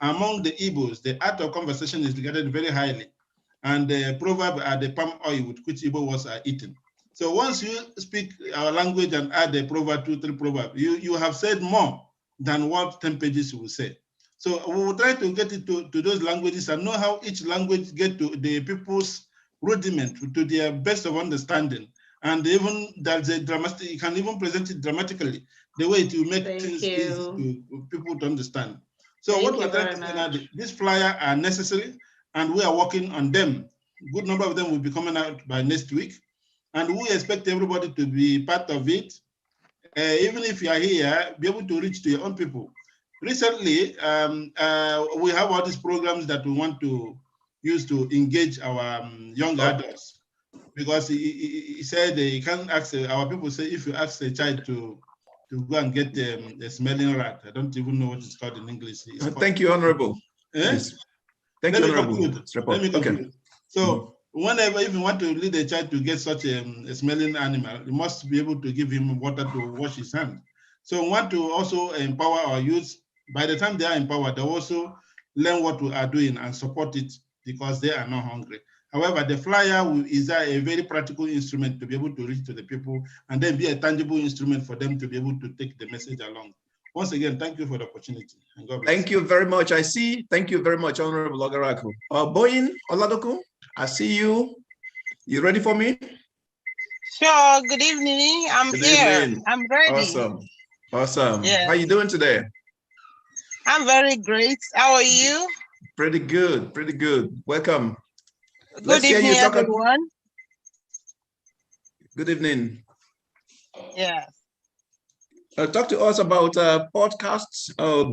among the Igbos, the art of conversation is regarded very highly. And the proverb are the palm oil with which Igbo words are eaten. So once you speak our language and add a proverb, 2-3 proverb, you have said more than what 10 pages will say. So we will try to get it to those languages and know how each language get to the people's rudiment, to their best of understanding. And even there's a dramatic, you can even present it dramatically, the way to make things easy to people to understand. So what we're trying to say now, these flyers are necessary, and we are working on them. A good number of them will be coming out by next week. And we expect everybody to be part of it. Even if you are here, be able to reach to your own people. Recently, we have all these programs that we want to use to engage our young adults. Because he said he can't ask, our people say, if you ask a child to go and get a smelling rat, I don't even know what it's called in English. Thank you, Honorable. Yes. Thank you, Honorable. Let me conclude. Okay. So whenever, if you want to lead a child to get such a smelling animal, you must be able to give him water to wash his hand. So we want to also empower our youth. By the time they are empowered, they also learn what we are doing and support it because they are not hungry. However, the flyer is a very practical instrument to be able to reach to the people and then be a tangible instrument for them to be able to take the message along. Once again, thank you for the opportunity. And God bless. Thank you very much. I see. Thank you very much, Honorable Ogaraku. Boyin Oladoku, I see you. You ready for me? Sure. Good evening. I'm Good here. evening. I'm ready. Awesome. Awesome. Yeah. How you doing today? I'm very great. How are you? Pretty good. Pretty good. Welcome. Good Let's hear evening, you talk. everyone. Good evening. Yes. Talk to us about podcasts,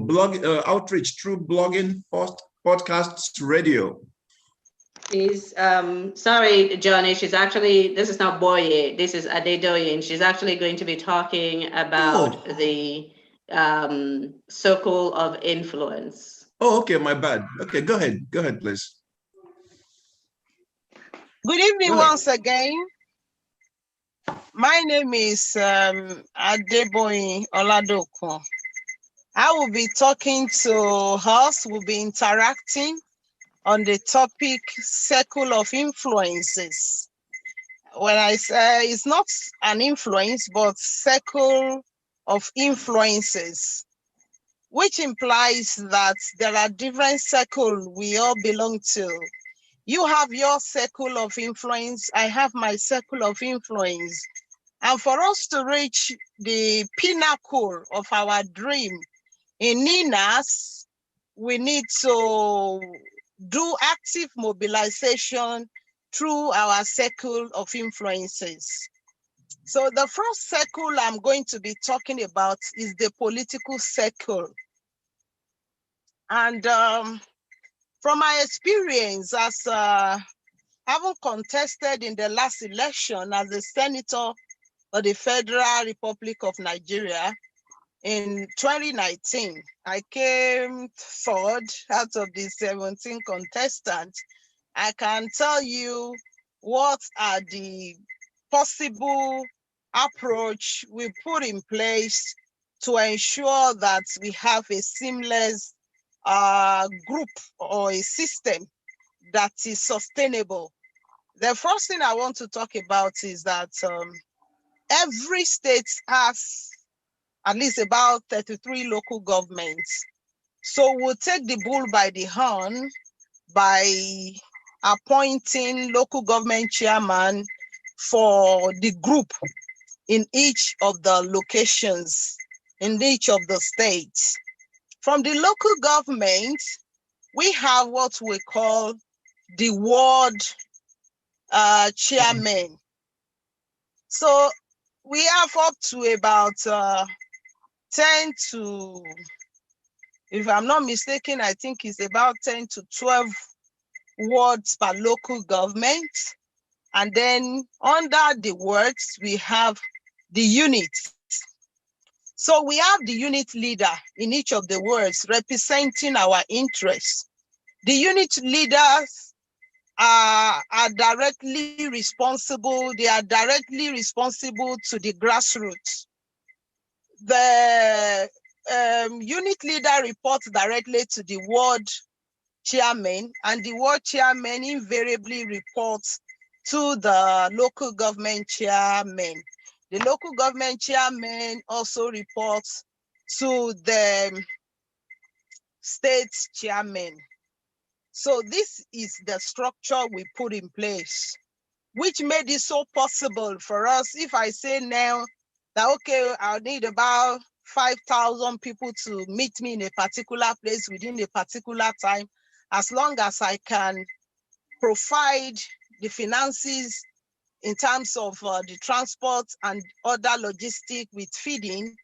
blog outreach through blogging, podcasts, radio. She's sorry, Johnny. She's actually, this is not Boye. This is Adedoyin. She's actually going to be talking about the circle of influence. Oh, okay, my bad. Okay, go ahead. Go ahead, please. Good evening once again. My name is Adeboyin Oladokun. I will be talking to us. We'll be interacting on the topic circle of influences. When I say it's not an influence, but circle of influences, which implies that there are different circles we all belong to. You have your circle of influence, I have my circle of influence. And for us to reach the pinnacle of our dream in NINAS, we need to do active mobilization through our circle of influences. So the first circle I'm going to be talking about is the political circle. And from my experience as having contested in the last election as a senator of the Federal Republic of Nigeria in 2019, I came third out of the 17 contestants. I can tell you what are the possible approach we put in place to ensure that we have a seamless group or a system that is sustainable. The first thing I want to talk about is that every state has at least about 33 local governments. So we'll take the bull by the horn by appointing local government chairman for the group in each of the locations, in each of the states. From the local government, we have what we call the ward chairman. So we have up to about 10 to, if I'm not mistaken, I think it's about 10 to 12 wards per local government. And then under the wards, we have the units. So we have the unit leader in each of the wards representing our interests. The unit leaders are directly responsible. They are directly responsible to the grassroots. The unit leader reports directly to the ward chairman, and the ward chairman invariably reports to the local government chairman. The local government chairman also reports to the state chairman. So this is the structure we put in place, which made it so possible for us. If I say now that, okay, I'll need about 5,000 people to meet me in a particular place within a particular time, as long as I can provide the finances in terms of the transport and other logistic with feeding,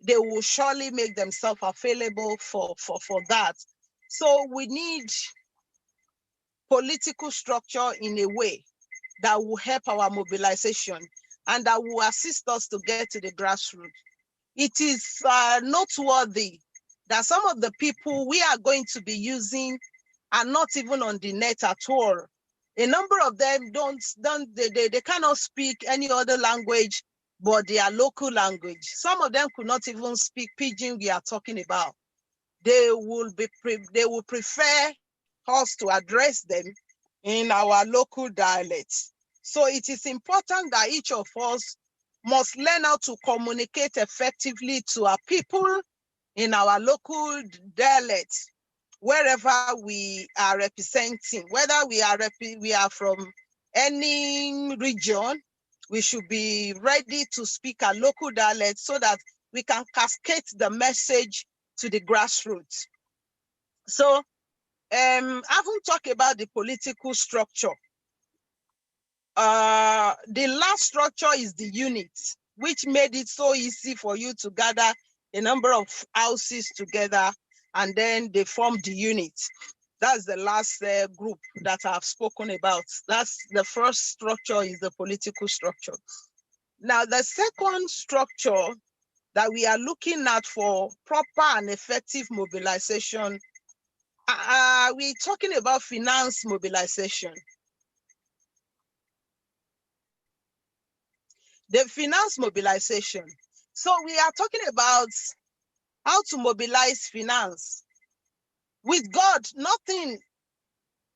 they will surely make themselves available for that. So we need political structure in a way that will help our mobilization and that will assist us to get to the grassroots. It is noteworthy that some of the people we are going to be using are not even on the net at all. A number of them they cannot speak any other language but their local language. Some of them could not even speak Pidgin we are talking about. they will prefer us to address them in our local dialects. So it is important that each of us must learn how to communicate effectively to our people in our local dialects, wherever we are representing, whether we are from any region, we should be ready to speak our local dialect so that we can cascade the message to the grassroots. So I haven't talked about the political structure. The last structure is the unit, which made it so easy for you to gather a number of houses together, and then they formed the unit. That's the last group that I've spoken about. That's the first structure, is the political structure. Now, the second structure that we are looking at for proper and effective mobilization, we're talking about finance mobilization. The finance mobilization. So we are talking about how to mobilize finance. With God, nothing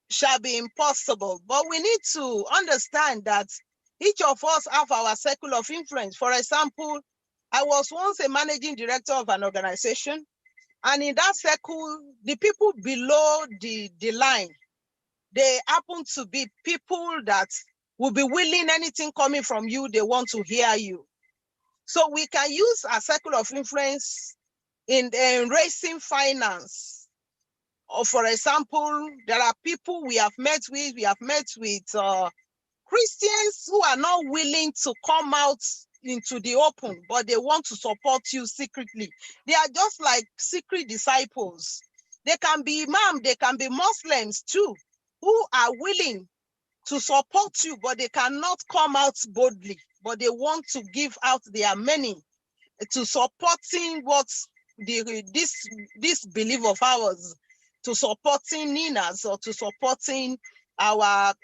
shall be impossible, but we need to understand that each of us have our circle of influence. For example, I was once a managing director of an organization, and in that circle, the people below the line, they happen to be people that will be willing, anything coming from you, they want to hear you. So we can use our circle of influence in raising finance. Or for example, there are people we have met with Christians who are not willing to come out into the open, but they want to support you secretly. They are just like secret disciples. They can be imam, they can be Muslims too, who are willing to support you, but they cannot come out boldly, but they want to give out their money to supporting what this belief of ours, to supporting NINAS, or to supporting our,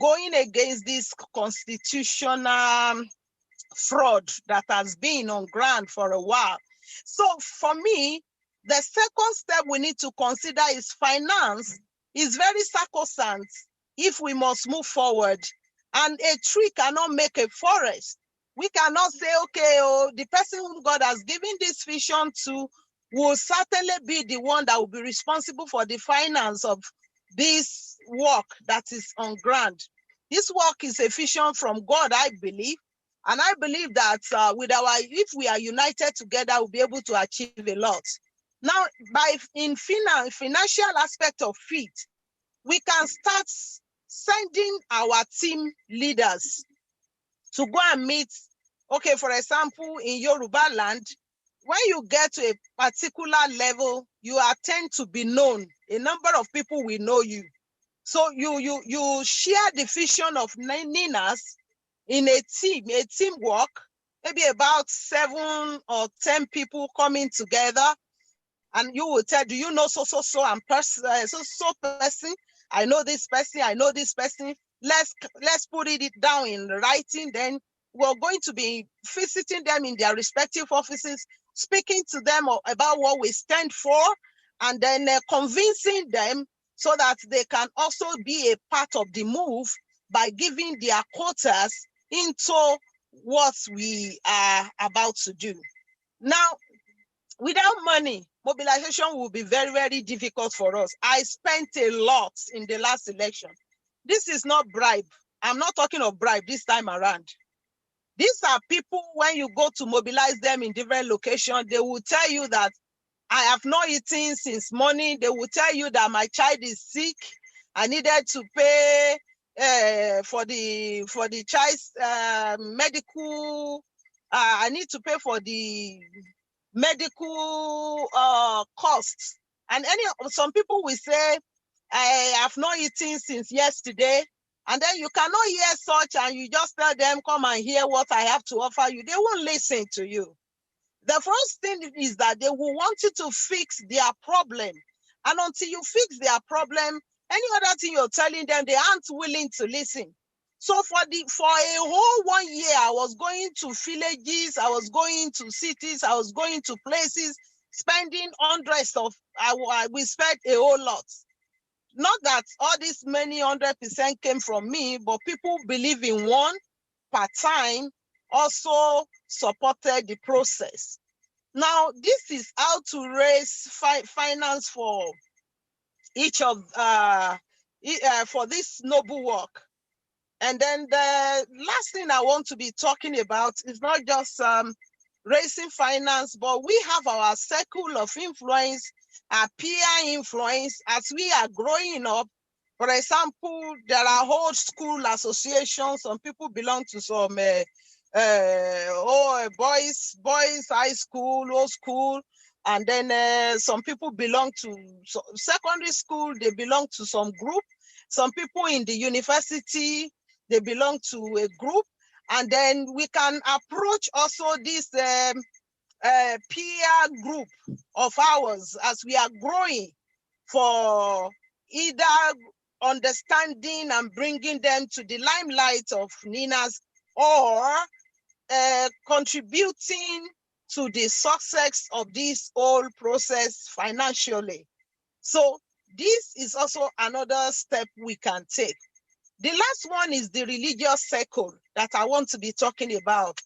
going against this constitutional fraud that has been on ground for a while. So for me, the second step we need to consider is finance is very sacrosanct if we must move forward. And a tree cannot make a forest. We cannot say, okay, the person whom God has given this vision to will certainly be the one that will be responsible for the finance of this work that is on ground. This work is a vision from God, I believe. And I believe that if we are united together, we'll be able to achieve a lot. Now, in financial aspect of it, we can start sending our team leaders to go and meet. Okay, for example, in Yoruba land, when you get to a particular level, you tend to be known. A number of people will know you. So you share the vision of NINAS in a teamwork, maybe about 7 or 10 people coming together, and you will tell, do you know so and person? I know this person. I know this person. Let's put it down in writing. Then we're going to be visiting them in their respective offices, speaking to them about what we stand for, and then convincing them so that they can also be a part of the move by giving their quotas into what we are about to do. Now, without money, mobilization will be very, very difficult for us. I spent a lot in the last election. This is not bribe. I'm not talking of bribe this time around. These are people, when you go to mobilize them in different locations, they will tell you that I have not eaten since morning. They will tell you that my child is sick. I needed to pay for the child's medical. I need to pay for the medical costs. And some people will say, I have not eaten since yesterday. And then you cannot hear such, and you just tell them, come and hear what I have to offer you. They won't listen to you. The first thing is that they will want you to fix their problem. And until you fix their problem, any other thing you're telling them, they aren't willing to listen. So for a whole 1 year, I was going to villages, I was going to cities, I was going to places, spending hundreds of, we spent a whole lot. Not that all this many 100% came from me, but people believe in one part-time also supported the process. Now, this is how to raise finance for each of, for this noble work. And then the last thing I want to be talking about is not just raising finance, but we have our circle of influence, our peer influence as we are growing up. For example, there are whole school associations. Some people belong to some boys high school, old school, and then some people belong to secondary school. They belong to some group. Some people in the university, they belong to a group. And then we can approach also this peer group of ours as we are growing for either understanding and bringing them to the limelight of NINAS or contributing to the success of this whole process financially. So this is also another step we can take. The last one is the religious circle that I want to be talking about.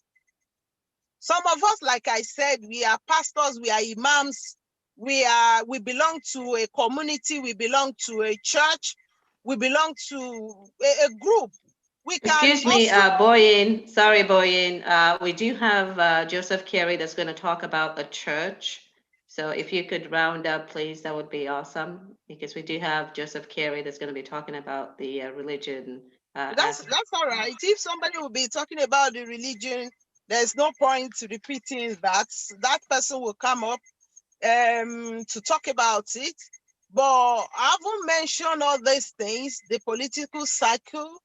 Some of us, like I said, we are pastors, we are imams, we belong to a community, we belong to a church, we belong to a group. We can Excuse me, Boyin. Sorry, Boyin. We do have Joseph Carey that's going to talk about the church. So if you could round up, please, that would be awesome. Because we do have Joseph Carey that's going to be talking about the religion. That's all right. If somebody will be talking about the religion, there's no point repeating that. That person will come up to talk about it. But I haven't mentioned all these things, the political cycle,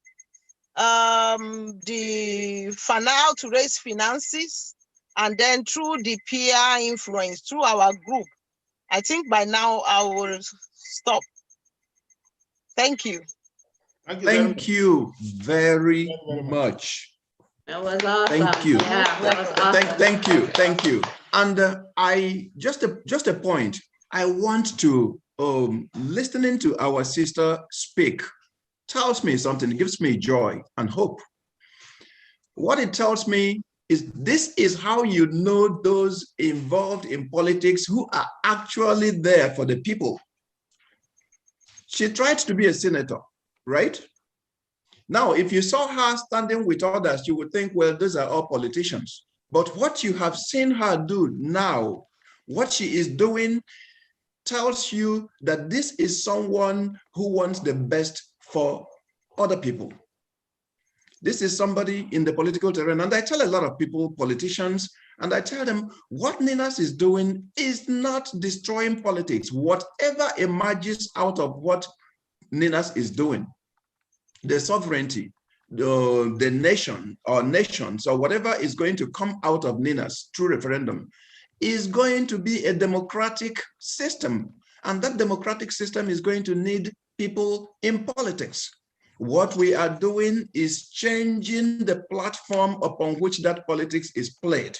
the now to raise finances, and then through the peer influence, through our group. I think by now I will stop. Thank you. Thank you very much. That was awesome. Thank you. Yeah, that was awesome. Thank you. And I just a point. I want to listening to our sister speak tells me something. It gives me joy and hope. What it tells me is this is how you know those involved in politics who are actually there for the people. She tried to be a senator, right? Now, if you saw her standing with others, you would think, well, those are all politicians. But what you have seen her do now, what she is doing, tells you that this is someone who wants the best for other people. This is somebody in the political terrain. And I tell a lot of people, politicians, and I tell them what NINAS is doing is not destroying politics. Whatever emerges out of what NINAS is doing, the sovereignty, the nation or nations or whatever is going to come out of NINAS through referendum is going to be a democratic system. And that democratic system is going to need people in politics. What we are doing is changing the platform upon which that politics is played.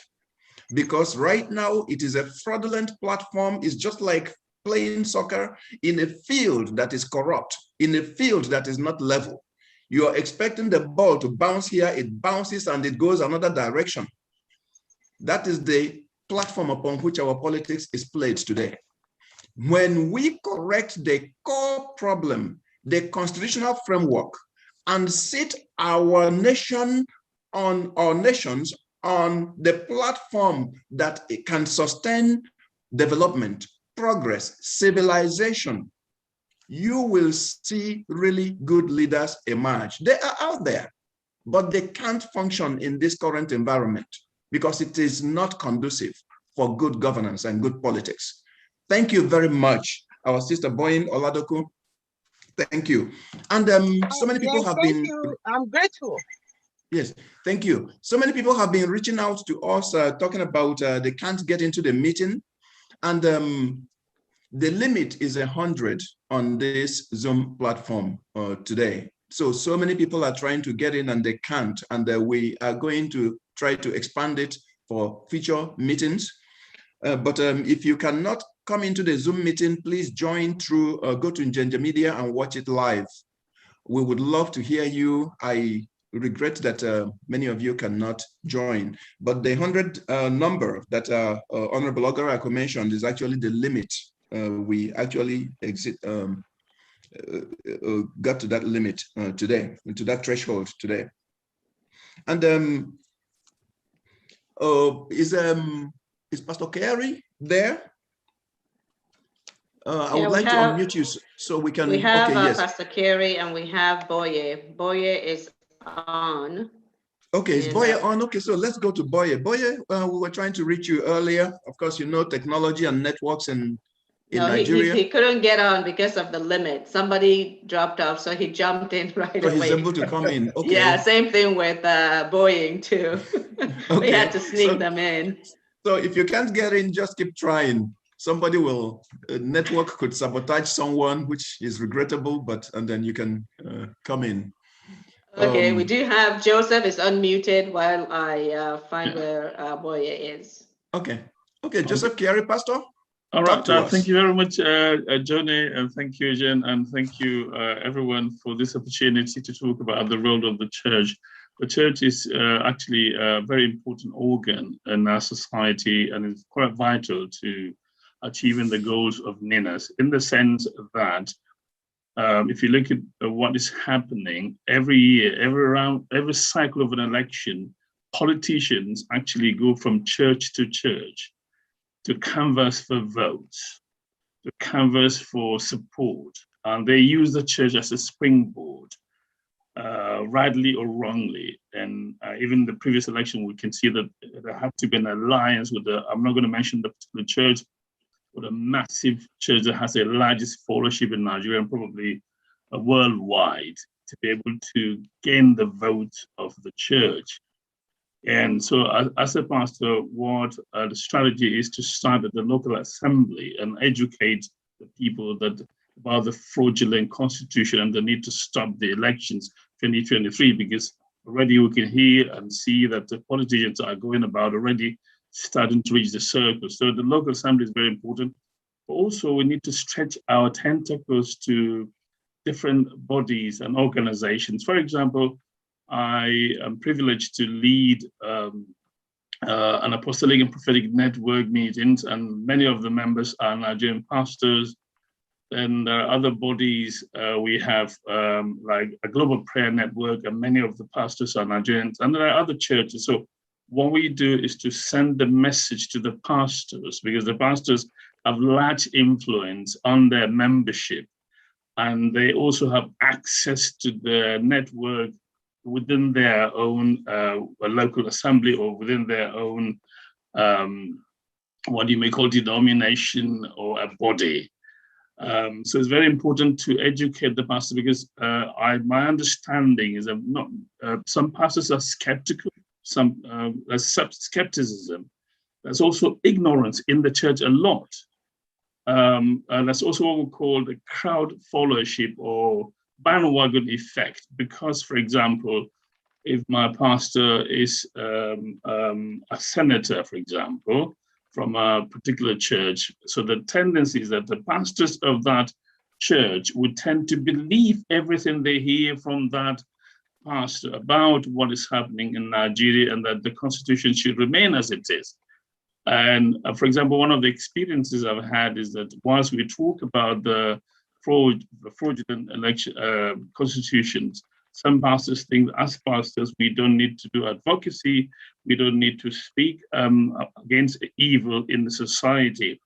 Because right now it is a fraudulent platform. It's just like playing soccer in a field that is corrupt, in a field that is not level. You are expecting the ball to bounce here, it bounces and it goes another direction. That is the platform upon which our politics is played today. When we correct the core problem, the constitutional framework, and sit our nation on our nations on the platform that it can sustain development, progress, civilization, you will see really good leaders emerge. They are out there, but they can't function in this current environment because it is not conducive for good governance and good politics. Thank you very much, our sister Boyin Oladoku. Thank you. And so many people have been. Thank you. I'm grateful. Yes, thank you. So many people have been reaching out to us, talking about they can't get into the meeting. And the limit is 100 on this Zoom platform today. So many people are trying to get in and they can't. And we are going to try to expand it for future meetings. But if you cannot come into the Zoom meeting, please join through, go to Njenje Media and watch it live. We would love to hear you. I regret that many of you cannot join, but the 100 number that Honorable Ogarako mentioned is actually the limit. We actually got to that limit today, to that threshold today. And is Pastor Carey there? I would like to unmute you so we can. We have okay, yes. Pastor Carey and we have Boye. Boye is on. Okay, is Boye on? Okay, so let's go to Boye. Boye, we were trying to reach you earlier. Of course, you know technology and networks in Nigeria. He couldn't get on because of the limit. Somebody dropped off, so he jumped in right away. So he's able to come in. Okay. Yeah, same thing with Boeing too. Okay. We had to sneak them in. So if you can't get in, just keep trying. Somebody will, network could sabotage someone, which is regrettable, and then you can come in. Okay, we do have Joseph is unmuted while I find where Boye is. Okay. Okay, Joseph Carey, Pastor. All right, thank you very much, Johnny, and thank you, Jen, and thank you, everyone, for this opportunity to talk about the role of the church. The church is actually a very important organ in our society, and it's quite vital to achieving the goals of NINAS, in the sense that if you look at what is happening every year, every cycle of an election, politicians actually go from church to church to canvass for votes, to canvass for support. And they use the church as a springboard, rightly or wrongly. And even the previous election, we can see that there had to be an alliance with I'm not going to mention the particular church, but a massive church that has the largest followership in Nigeria and probably worldwide, to be able to gain the vote of the church. And so as a pastor, what the strategy is to start at the local assembly and educate the people about the fraudulent constitution and the need to stop the elections 2023, because already we can hear and see that the politicians are going about already starting to reach the circle. So the local assembly is very important. But also we need to stretch our tentacles to different bodies and organizations. For example, I am privileged to lead an apostolic and prophetic network meetings, and many of the members are Nigerian pastors. And there are other bodies. We have like a global prayer network, and many of the pastors are Nigerians, and there are other churches. So what we do is to send the message to the pastors, because the pastors have large influence on their membership, and they also have access to the network within their own local assembly or within their own, what you may call denomination or a body. So it's very important to educate the pastor, because my understanding is that some pastors are skeptical, there's skepticism. There's also ignorance in the church a lot. And that's also what we call the crowd followership or bandwagon effect, because, for example, if my pastor is a senator, for example, from a particular church, so the tendency is that the pastors of that church would tend to believe everything they hear from that pastor about what is happening in Nigeria, and that the constitution should remain as it is. And for example, one of the experiences I've had is that whilst we talk about the fraudulent election constitutions, some pastors think as pastors we don't need to do advocacy, we don't need to speak against evil in the society.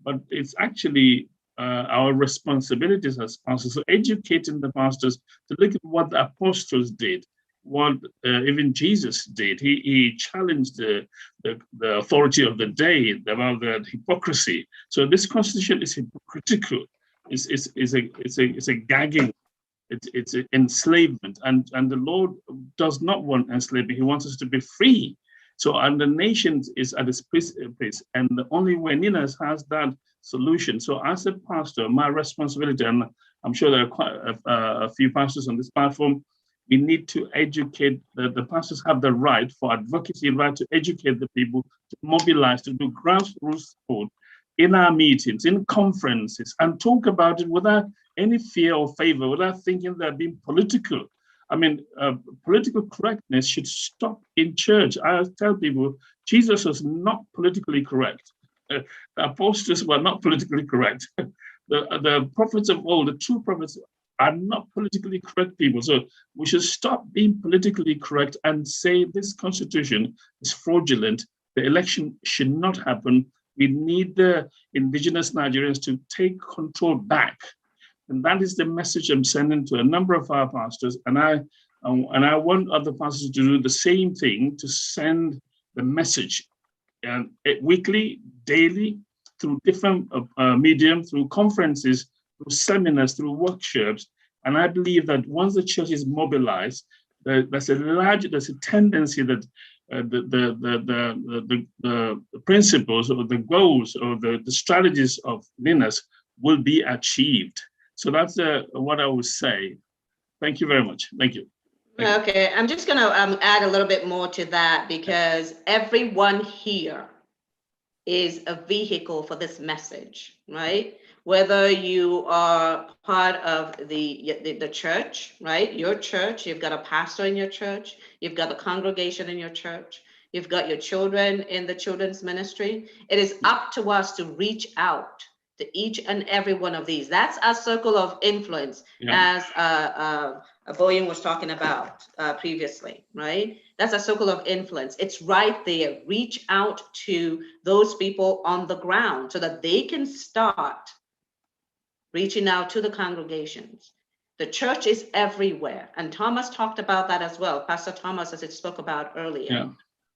But it's actually our responsibilities as pastors, so educating the pastors to look at what the apostles did, what even Jesus did. He challenged the authority of the day about the hypocrisy. So this constitution is hypocritical. It's a gagging. It's an enslavement, and the Lord does not want enslavement. He wants us to be free. So, and the nation is at its place, and the only way NINAS has that solution. So, as a pastor, my responsibility, and I'm sure there are quite a few pastors on this platform, We need to educate, the pastors have the right for advocacy, right to educate the people, to mobilize, to do grassroots support in our meetings, in conferences, and talk about it without any fear or favor, without thinking they're being political. I mean, political correctness should stop in church. I tell people, Jesus was not politically correct. The apostles were not politically correct. The prophets of old, the true prophets, are not politically correct people. So we should stop being politically correct and say this constitution is fraudulent. The election should not happen. We need the indigenous Nigerians to take control back. And that is the message I'm sending to a number of our pastors. And I want other pastors to do the same thing, to send the message weekly, daily, through different mediums, through conferences, through seminars, through workshops. And I believe that once the church is mobilized, there's a tendency that the principles or the goals or the strategies of NINAS will be achieved. So that's what I would say. Thank you very much. Thank you. Okay, I'm just going to add a little bit more to that, because everyone here is a vehicle for this message, right? Whether you are part of the church, right? Your church, you've got a pastor in your church, you've got a congregation in your church, you've got your children in the children's ministry. It is up to us to reach out to each and every one of these. That's our circle of influence, as Boyan was talking about previously, right? That's a circle of influence. It's right there. Reach out to those people on the ground so that they can start reaching out to the congregations. The church is everywhere. And Thomas talked about that as well. Pastor Thomas, as it spoke about earlier. Yeah.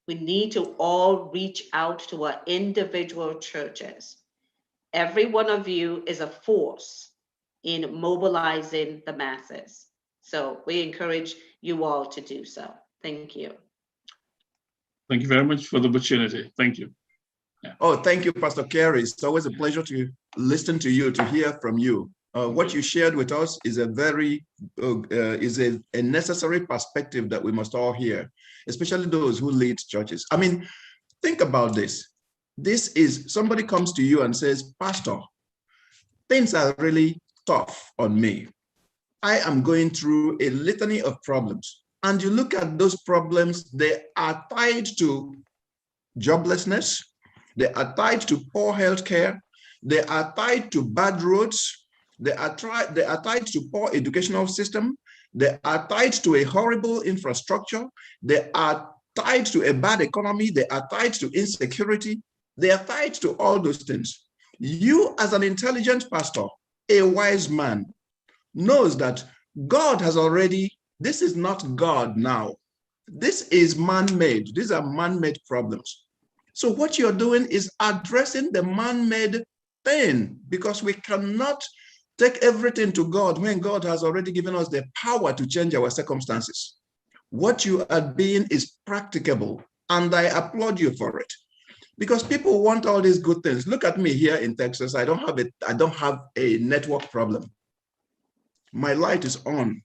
We need to all reach out to our individual churches. Every one of you is a force in mobilizing the masses. So we encourage you all to do so. Thank you. Thank you very much for the opportunity. Thank you. Yeah. Oh, thank you, Pastor Carey. It's always a pleasure to listen to you, to hear from you. What you shared with us is a very a necessary perspective that we must all hear, especially those who lead churches. I mean, think about this. This is somebody comes to you and says, Pastor, things are really tough on me. I am going through a litany of problems. And you look at those problems, they are tied to joblessness, they are tied to poor healthcare, they are tied to bad roads, they are tied to poor educational system, they are tied to a horrible infrastructure, they are tied to a bad economy, they are tied to insecurity, they are tied to all those things. You, as an intelligent pastor, a wise man, knows that God has already, this is not God now. This is man-made. These are man-made problems. So what you're doing is addressing the man-made thing, because we cannot take everything to God when God has already given us the power to change our circumstances. What you are being is practicable, and I applaud you for it. Because people want all these good things. Look at me here in Texas. I don't have a network problem. My light is on.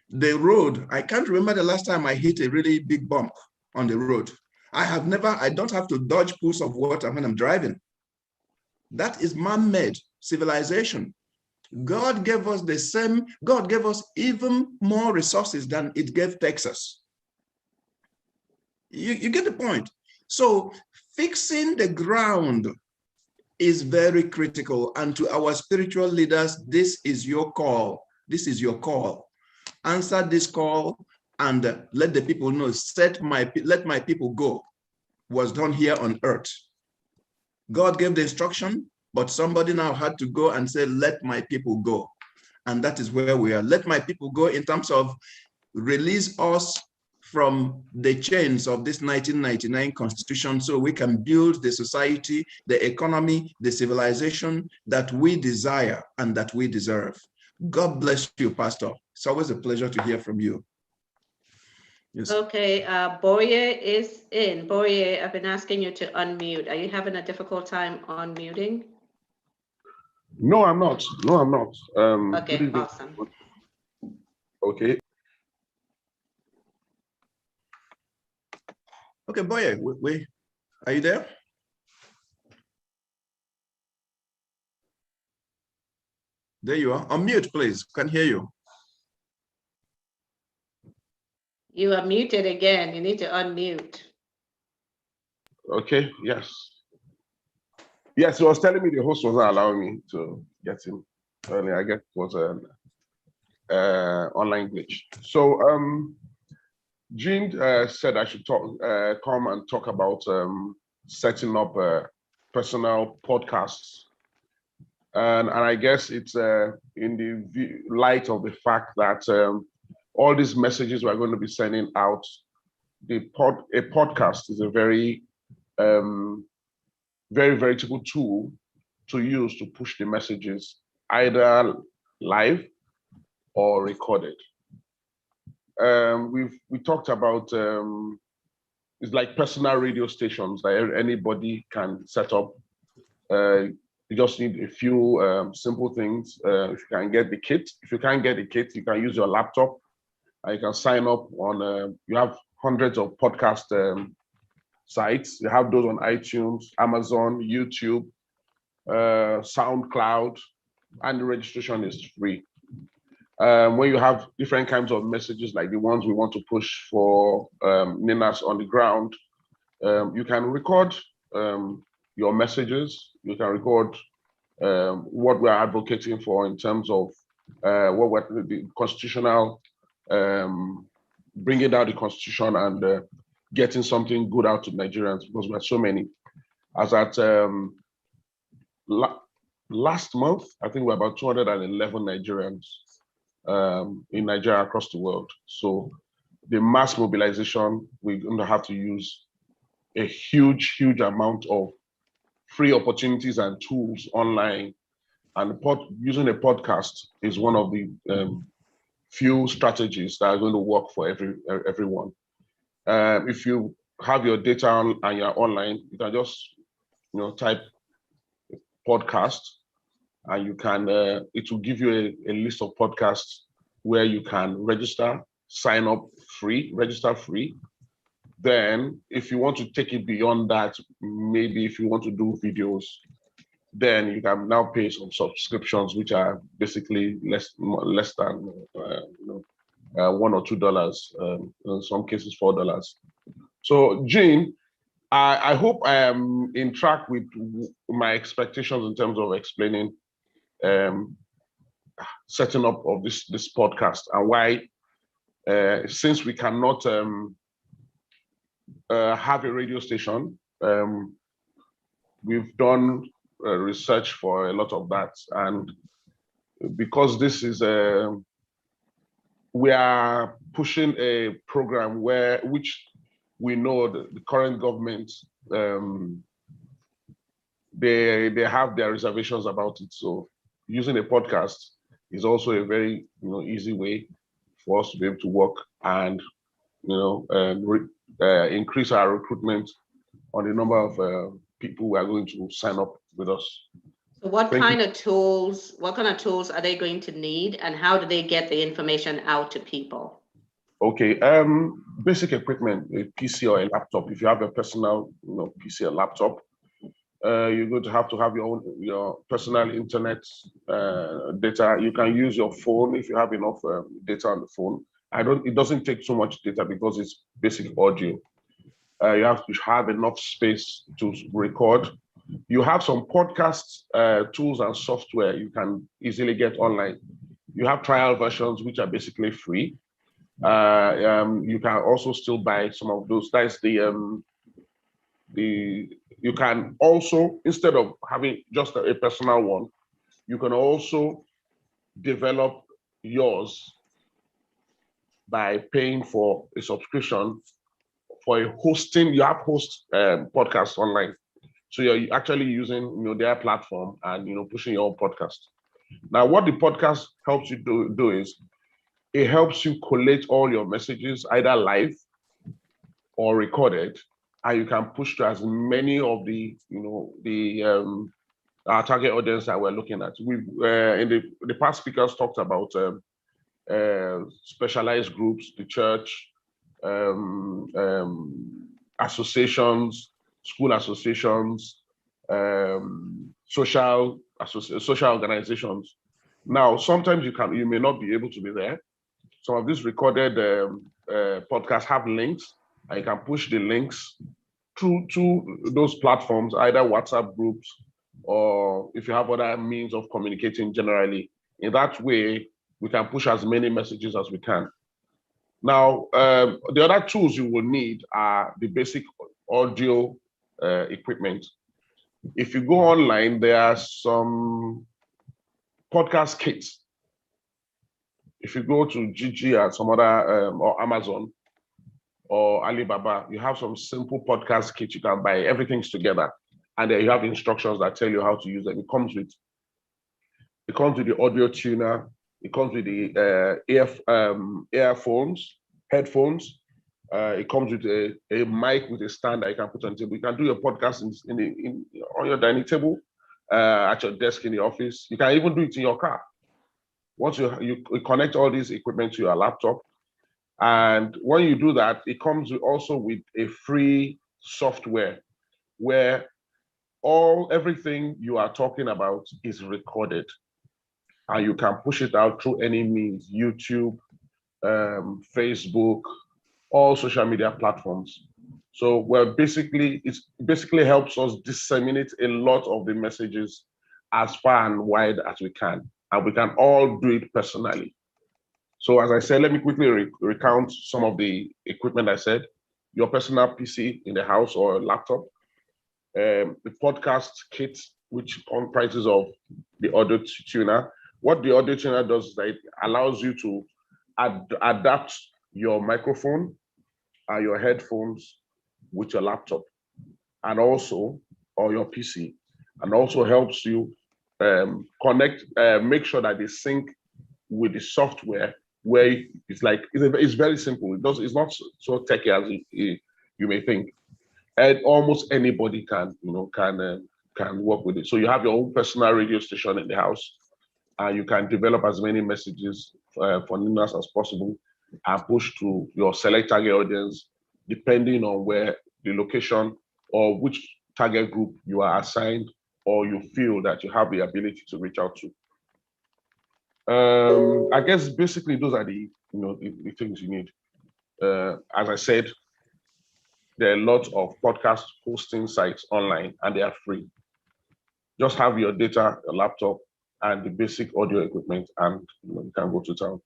The road, I can't remember the last time I hit a really big bump on the road. I don't have to dodge pools of water when I'm driving. That is man-made civilization. God gave us the same, God gave us even more resources than it gave Texas. You get the point. So fixing the ground is very critical. And to our spiritual leaders, this is your call. This is your call. Answer this call and let the people know, let my people go was done here on earth. God gave the instruction, but somebody now had to go and say, let my people go. And that is where we are. Let my people go in terms of release us from the chains of this 1999 Constitution so we can build the society, the economy, the civilization that we desire and that we deserve. God bless you, Pastor. It's always a pleasure to hear from you. Yes. Okay, Boye is in. Boye, I've been asking you to unmute. Are you having a difficult time unmuting? No, I'm not. No, I'm not. Okay, awesome. Okay. Okay, Boye, are you there? There you are. Unmute, please. Can hear you. You are muted again. You need to unmute. Okay, yes. Yes, he was telling me the host wasn't allowing me to get him earlier. I guess it was an online glitch. So Jean said I should come and talk about setting up personal podcasts. And I guess it's in the light of the fact that all these messages we're going to be sending out, a podcast is a very veritable tool to use to push the messages either live or recorded. We talked about it's like personal radio stations that anybody can set up. You just need a few simple things. If you can get the kit, if you can't get the kit, you can use your laptop. And you can sign up on. You have hundreds of podcast sites. You have those on iTunes, Amazon, YouTube, SoundCloud, and the registration is free. When you have different kinds of messages like the ones we want to push for NINAS on the ground, you can record your messages. You can record what we're advocating for in terms of the constitutional, bringing down the constitution and getting something good out to Nigerians, because we have so many. As at last month, I think we're about 211 Nigerians in Nigeria across the world. So the mass mobilization, we're going to have to use a huge amount of free opportunities and tools online. And using a podcast is one of the few strategies that are going to work for everyone. If you have your data and you're online, you can just type podcast, and you can it will give you a list of podcasts where you can register, sign up free, register free. Then if you want to take it beyond that, maybe if you want to do videos, then you can now pay some subscriptions, which are basically less than $1 or $2, in some cases $4. So Jean, I hope I am in track with my expectations in terms of explaining setting up of this podcast and why, since we cannot have a radio station, we've done research for a lot of that, and because this is we are pushing a program which we know the current government they have their reservations about it. So using a podcast is also a very easy way for us to be able to work and increase our recruitment on the number of people who are going to sign up with us. So what kind of tools are they going to need, and how do they get the information out to people? Okay, basic equipment, a PC or a laptop. If you have a personal PC or laptop, you're going to have your personal internet data. You can use your phone if you have enough data on the phone. It doesn't take so much data because it's basic audio. You have to have enough space to record. You have some podcast tools and software you can easily get online. You have trial versions which are basically free. You can also still buy some of those. That's you can also, instead of having just a personal one, you can also develop yours by paying for a subscription for a hosting. You have host podcasts online, so you're actually using their platform and pushing your own podcast. Now, what the podcast helps you do is it helps you collate all your messages either live or recorded, and you can push to as many of the our target audience that we're looking at. We've in the past speakers talked about specialized groups, the church, associations, school associations, social organizations. Now, sometimes you may not be able to be there. Some of these recorded podcasts have links, and you can push the links through to those platforms, either WhatsApp groups, or if you have other means of communicating generally. In that way, we can push as many messages as we can. Now, the other tools you will need are the basic audio equipment. If you go online, there are some podcast kits. If you go to Gigi and some other, or Amazon or Alibaba, you have some simple podcast kits you can buy. Everything's together. And then you have instructions that tell you how to use them. It comes with the audio tuner. It comes with the earphones, headphones. It comes with a mic with a stand that you can put on the table. You can do your podcast on your dining table, at your desk in the office. You can even do it in your car. Once you connect all these equipment to your laptop, and when you do that, it comes also with a free software where everything you are talking about is recorded, and you can push it out through any means, YouTube, Facebook, all social media platforms. So it basically helps us disseminate a lot of the messages as far and wide as we can, and we can all do it personally. So as I said, let me quickly recount some of the equipment I said. Your personal PC in the house or a laptop, the podcast kit, which comprises of the audio tuner. What the audio tuner does is that it allows you to adapt your microphone and your headphones with your laptop, and also, or your PC, and also helps you connect, make sure that they sync with the software, where it's very simple. It's not so techy as you may think, and almost anybody can work with it. So you have your own personal radio station in the house, and you can develop as many messages for NINAS as possible and push to your select target audience, depending on where the location or which target group you are assigned or you feel that you have the ability to reach out to. I guess basically those are the things you need. As I said, there are a lot of podcast hosting sites online, and they are free. Just have your data, your laptop, and the basic audio equipment, and you can go to town.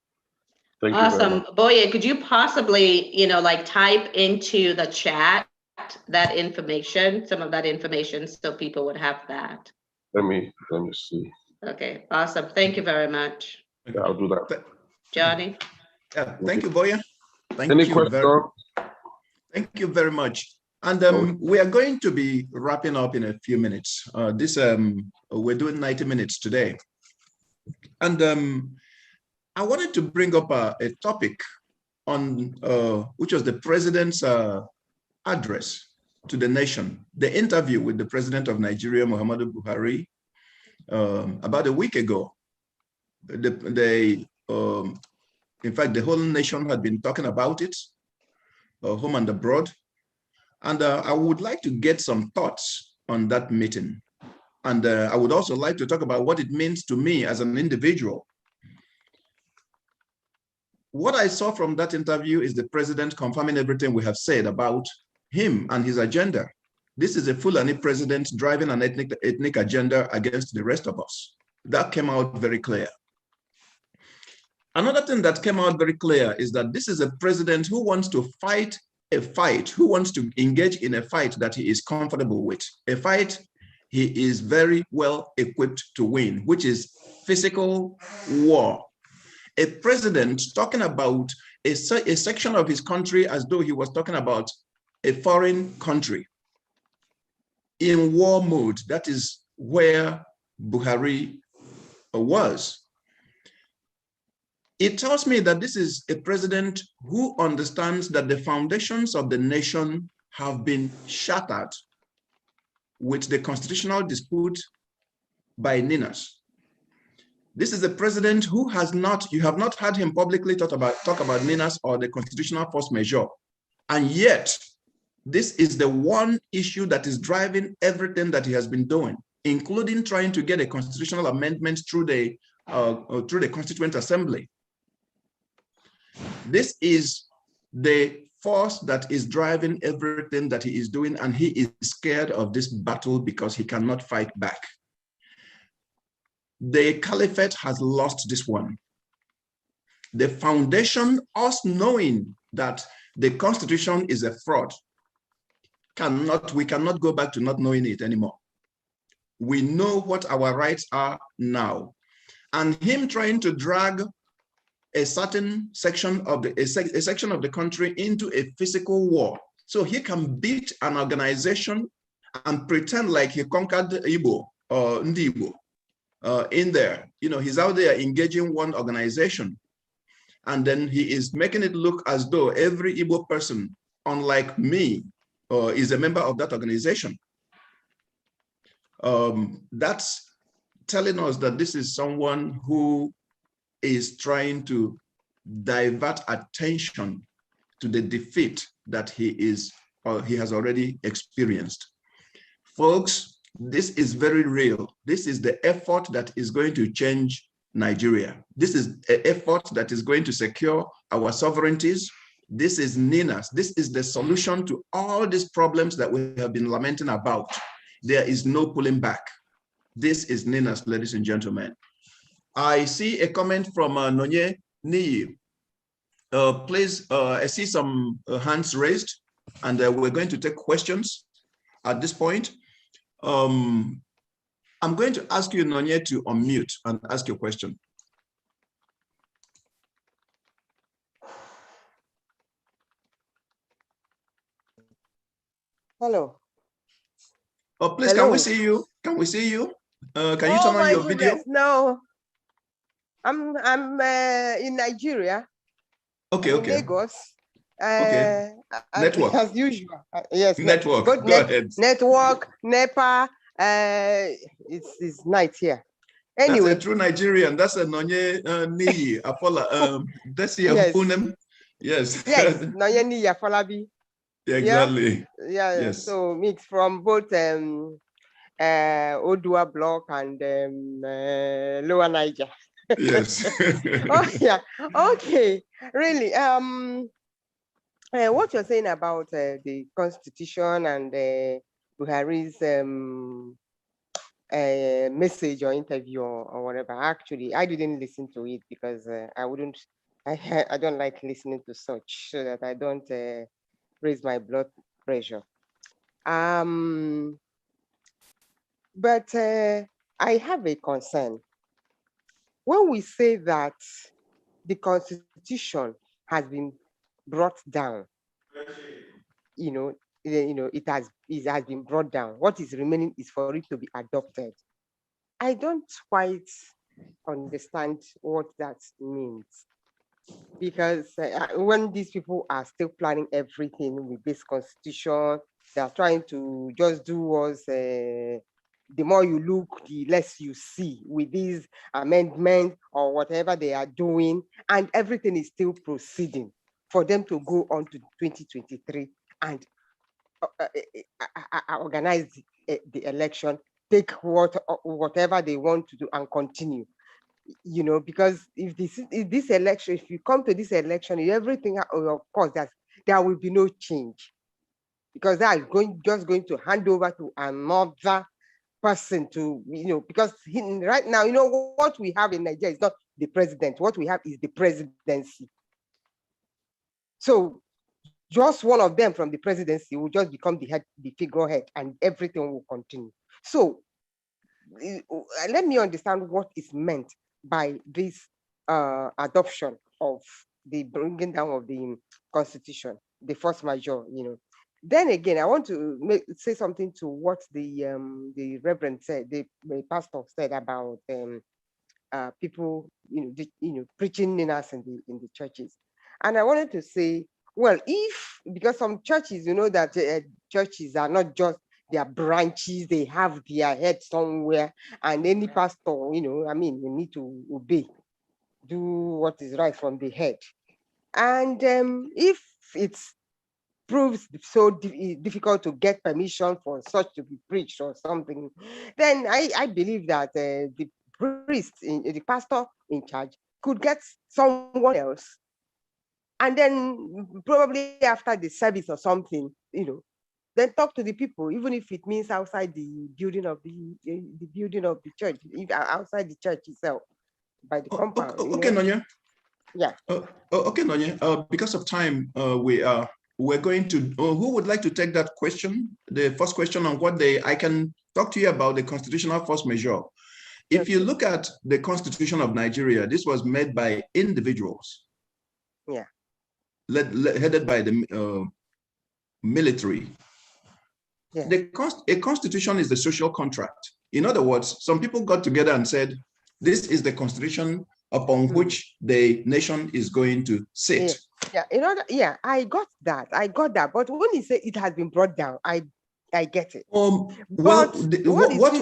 Thank you very much. Awesome. Boye, could you possibly, type into the chat that information, some of that information, so people would have that? Let me see. Okay, awesome. Thank you very much. Yeah, I'll do that. Johnny? Yeah, thank you, Boye. Thank you very much. And we are going to be wrapping up in a few minutes. We're doing 90 minutes today. And I wanted to bring up a topic on which was the president's address to the nation, the interview with the president of Nigeria, Muhammadu Buhari, about a week ago. In fact, the whole nation had been talking about it, home and abroad. And I would like to get some thoughts on that meeting. And I would also like to talk about what it means to me as an individual. What I saw from that interview is the president confirming everything we have said about him and his agenda. This is a Fulani president driving an ethnic agenda against the rest of us. That came out very clear. Another thing that came out very clear is that this is a president who wants to fight a fight, who wants to engage in a fight that he is comfortable with, a fight he is very well equipped to win, which is physical war. A president talking about a section of his country as though he was talking about a foreign country in war mode. That is where Buhari was. It tells me that this is a president who understands that the foundations of the nation have been shattered with the constitutional dispute by NINAS. This is a president who you have not heard him publicly talk about NINAS or the constitutional force majeure. And yet, This is the one issue that is driving everything that he has been doing, including trying to get a constitutional amendment through the Constituent Assembly. This is the force that is driving everything that he is doing, and he is scared of this battle because he cannot fight back. The caliphate has lost this one. The foundation, us knowing that the constitution is a fraud, we cannot go back to not knowing it anymore. We know what our rights are now. And him trying to drag a certain section of the country into a physical war, so he can beat an organization and pretend like he conquered Igbo or Ndi Igbo in there. You know, he's out there engaging one organization, and then he is making it look as though every Igbo person, unlike me, is a member of that organization. That's telling us that this is someone who is trying to divert attention to the defeat that he has already experienced. Folks, this is very real. This is the effort that is going to change Nigeria. This is an effort that is going to secure our sovereignties. This is NINAS. This is the solution to all these problems that we have been lamenting about. There is no pulling back. This is NINAS, ladies and gentlemen. I see a comment from Njenje. Please, I see some hands raised, and we're going to take questions at this point. I'm going to ask you, Njenje, to unmute and ask your question. Hello. Oh, please, Hello. Can we see you? Can we see you? Can you Oh turn on my your goodness, video? no. I'm in Nigeria. Okay, in okay. Lagos. Okay. Network. As usual. Yes. Network. Good Go ahead. network, NEPA. It's night here. Anyway. That's a true Nigerian. That's a Njenje Niyi Afola. That's your Yes. full name. Yes. Yes. Njenje Niyi Afolabi. Exactly. Yeah. Yes. So mix from both Odua block and Lower Niger. Yes. Oh yeah. Okay. Really. What you're saying about the Constitution and Buhari's message or interview or whatever. Actually, I didn't listen to it because I don't like listening to such, so that I don't raise my blood pressure. But I have a concern. When we say that the Constitution has been brought down, it has been brought down. What is remaining is for it to be adopted. I don't quite understand what that means, because when these people are still planning everything with this Constitution, they are trying to just do us. The more you look, the less you see with these amendments or whatever they are doing, and everything is still proceeding for them to go on to 2023 and organize the election, take whatever they want to do and continue. Because if this election, if you come to this election, everything, of course, there will be no change, because they are just going to hand over to another person to, because right now, what we have in Nigeria is not the president. What we have is the presidency. So just one of them from the presidency will just become the figurehead, and everything will continue. So let me understand what is meant by this adoption of the bringing down of the Constitution, the force majeure. Then again, I want to say something to what the Reverend said, the pastor said about people, preaching NINAS in the churches. And I wanted to say, well, because some churches, that churches are not just their branches, they have their head somewhere, and any pastor, you need to obey, do what is right from the head. And if it's proves so difficult to get permission for such to be preached or something, then I believe that the priest, the pastor in charge, could get someone else, and then probably after the service or something, then talk to the people, even if it means outside the building of the church, outside the church itself, by the compound. Okay, Njenje. Yeah. Okay, Njenje. Because of time, we're going to. Who would like to take that question? The first question on I can talk to you about the constitutional force majeure. If you look at the Constitution of Nigeria, this was made by individuals. Yeah. Headed by the military. Yeah. A constitution is the social contract. In other words, some people got together and said, this is the constitution upon which the nation is going to sit. Yeah, I got that. But when you say it has been brought down, I get it. Well, what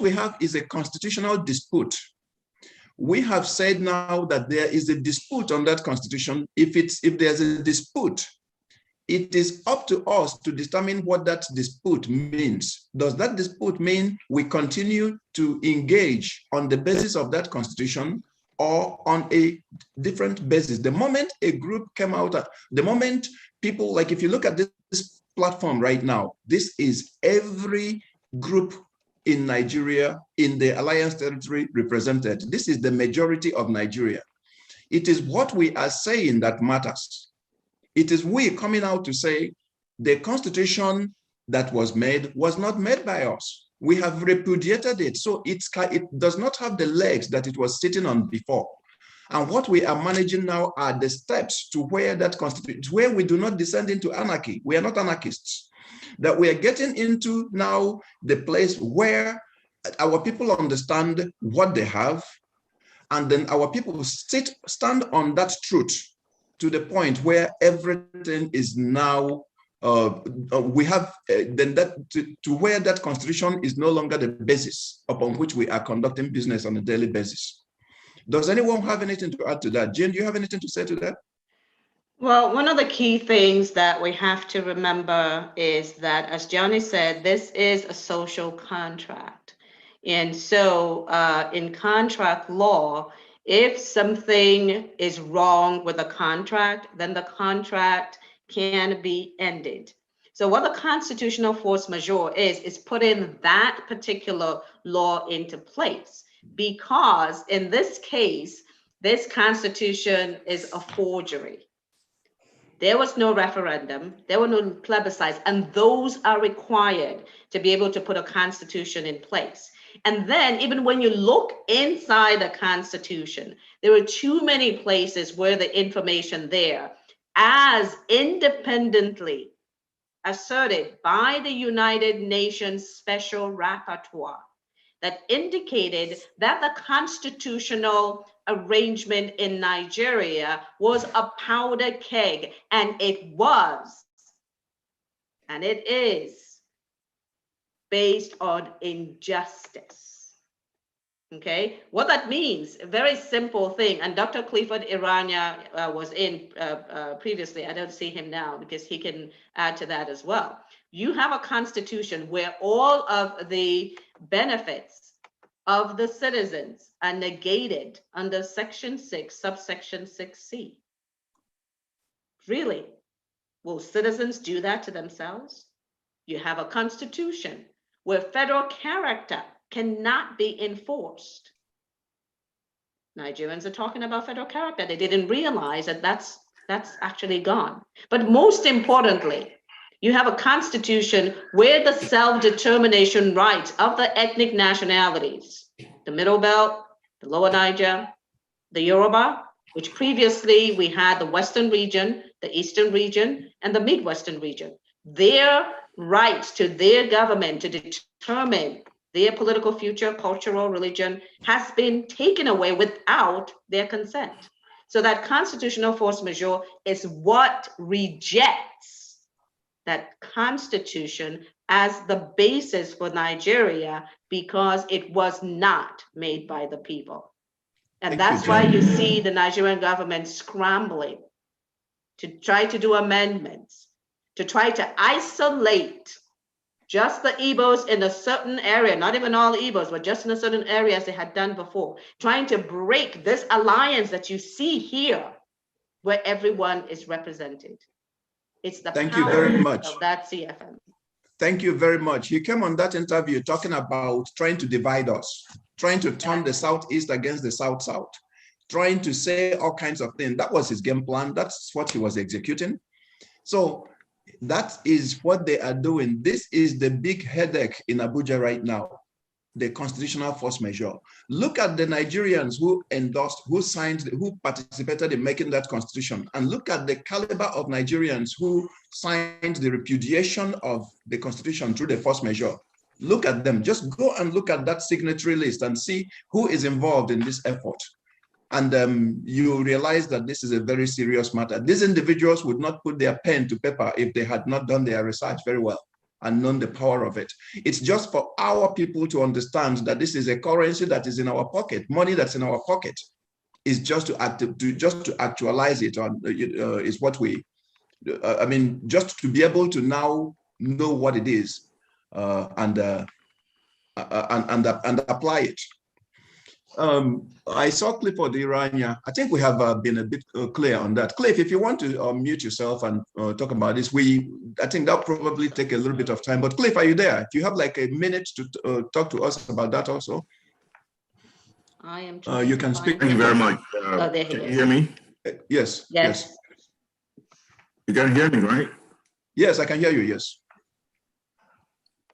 we have is a constitutional dispute. We have said now that there is a dispute on that constitution. If there's a dispute, it is up to us to determine what that dispute means. Does that dispute mean we continue to engage on the basis of that constitution or on a different basis? The moment a group came out, the moment people, like if you look at this platform right now, this is every group in Nigeria, in the Alliance territory represented. This is the majority of Nigeria. It is what we are saying that matters. It is we coming out to say the constitution that was not made by us. We have repudiated it. So it does not have the legs that it was sitting on before. And what we are managing now are the steps to where that constitution, where we do not descend into anarchy. We are not anarchists. That we are getting into now the place where our people understand what they have, and then our people stand on that truth to the point where everything is now we have then that to where that constitution is no longer the basis upon which we are conducting business on a daily basis. Does anyone have anything to add to that? Jane, do you have anything to say to that? Well, one of the key things that we have to remember is that, as Johnny said, this is a social contract. And so in contract law, if something is wrong with a contract, then the contract can be ended. So what the constitutional force majeure is putting that particular law into place, because in this case, this constitution is a forgery. There was no referendum, there were no plebiscites, and those are required to be able to put a constitution in place. And then even when you look inside the Constitution, there are too many places where the information there, as independently asserted by the United Nations Special Rapporteur, that indicated that the constitutional arrangement in Nigeria was a powder keg, and it was, and it is, based on injustice. Okay, what that means, a very simple thing, and Dr. Clifford Irania was in previously. I don't see him now because he can add to that as well. You have a constitution where all of the benefits of the citizens are negated under Section 6, subsection 6C. Really? Will citizens do that to themselves? You have a constitution where federal character cannot be enforced. Nigerians are talking about federal character. They didn't realize that that's actually gone. But most importantly, you have a constitution where the self-determination rights of the ethnic nationalities, the Middle Belt, the Lower Niger, the Yoruba, which previously we had the Western region, the Eastern region, and the Midwestern region, their rights to their government to determine their political future, cultural, religion, has been taken away without their consent. So that constitutional force majeure is what rejects that constitution as the basis for Nigeria, because it was not made by the people. And that's why you see the Nigerian government scrambling to try to do amendments, to try to isolate just the Igbos in a certain area, not even all Igbos, but just in a certain area as they had done before, trying to break this alliance that you see here, where everyone is represented. It's the Thank you very much of that CFM. Thank you very much. He came on that interview talking about trying to divide us, trying to turn the Southeast against the South-South, trying to say all kinds of things. That was his game plan. That's what he was executing. So that is what they are doing. This is the big headache in Abuja right now, the constitutional force majeure. Look at the Nigerians who endorsed, who signed, who participated in making that constitution, and look at the caliber of Nigerians who signed the repudiation of the constitution through the force majeure. Look at them. Just go and look at that signatory list and see who is involved in this effort. And you realize that this is a very serious matter. These individuals would not put their pen to paper if they had not done their research very well and known the power of it. It's just for our people to understand that this is a currency that is in our pocket, money that's in our pocket. Is just to actualize it on is what we. I mean, just to be able to now know what it is and apply it. I saw Clifford Irania. I think we have been a bit clear on that. Cliff, if you want to mute yourself and talk about this, I think that'll probably take a little bit of time. But Cliff, are you there? Do you have like a minute to talk to us about that also? I am. You can speak. Thank you very much. Can you hear me? Yes. Yes. You can hear me, right? Yes, I can hear you. Yes.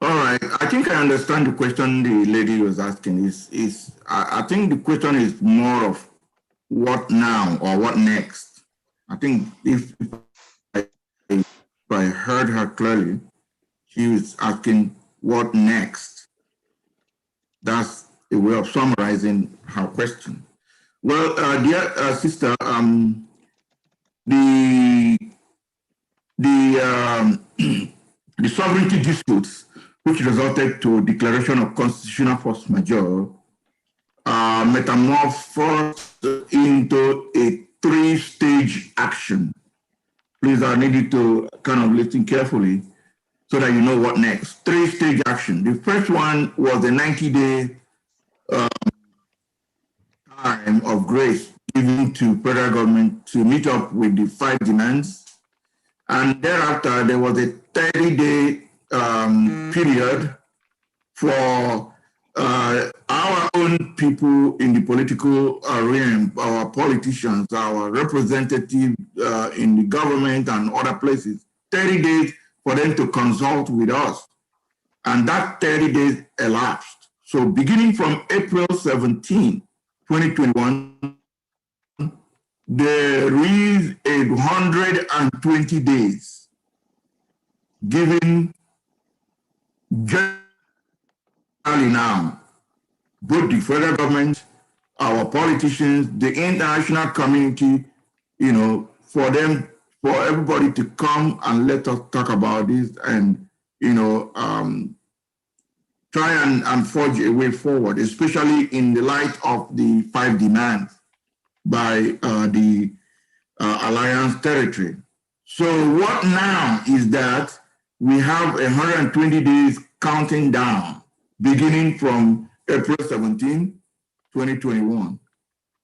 All right. I think I understand the question the lady was asking. I think the question is more of what now or what next. I think if I heard her clearly, she was asking what next. That's a way of summarizing her question. Well, dear sister, the sovereignty disputes, which resulted to declaration of constitutional force majeure, metamorphosed into a three-stage action. Please, I need you to kind of listen carefully so that you know what next. Three-stage action. The first one was the 90-day time of grace given to federal government to meet up with the 5 demands. And thereafter, there was a 30-day period for our own people in the political realm, our politicians, our representatives in the government and other places, 30 days for them to consult with us. And that 30 days elapsed. So beginning from April 17, 2021, there is 120 days given generally now, both the federal government, our politicians, the international community, for everybody to come and let us talk about this and, try and forge a way forward, especially in the light of the 5 demands by the Alliance territory. So what now is that we have 120 days counting down, beginning from April 17, 2021.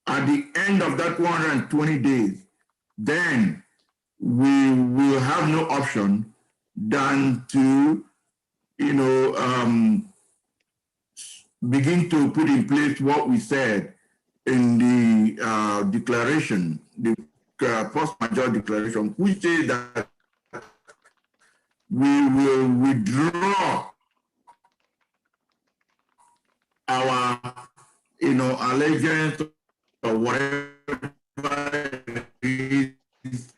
At the end of that 120 days, then we will have no option than to, begin to put in place what we said in the declaration, the force majeure declaration, which says that we will withdraw our, allegiance or whatever it is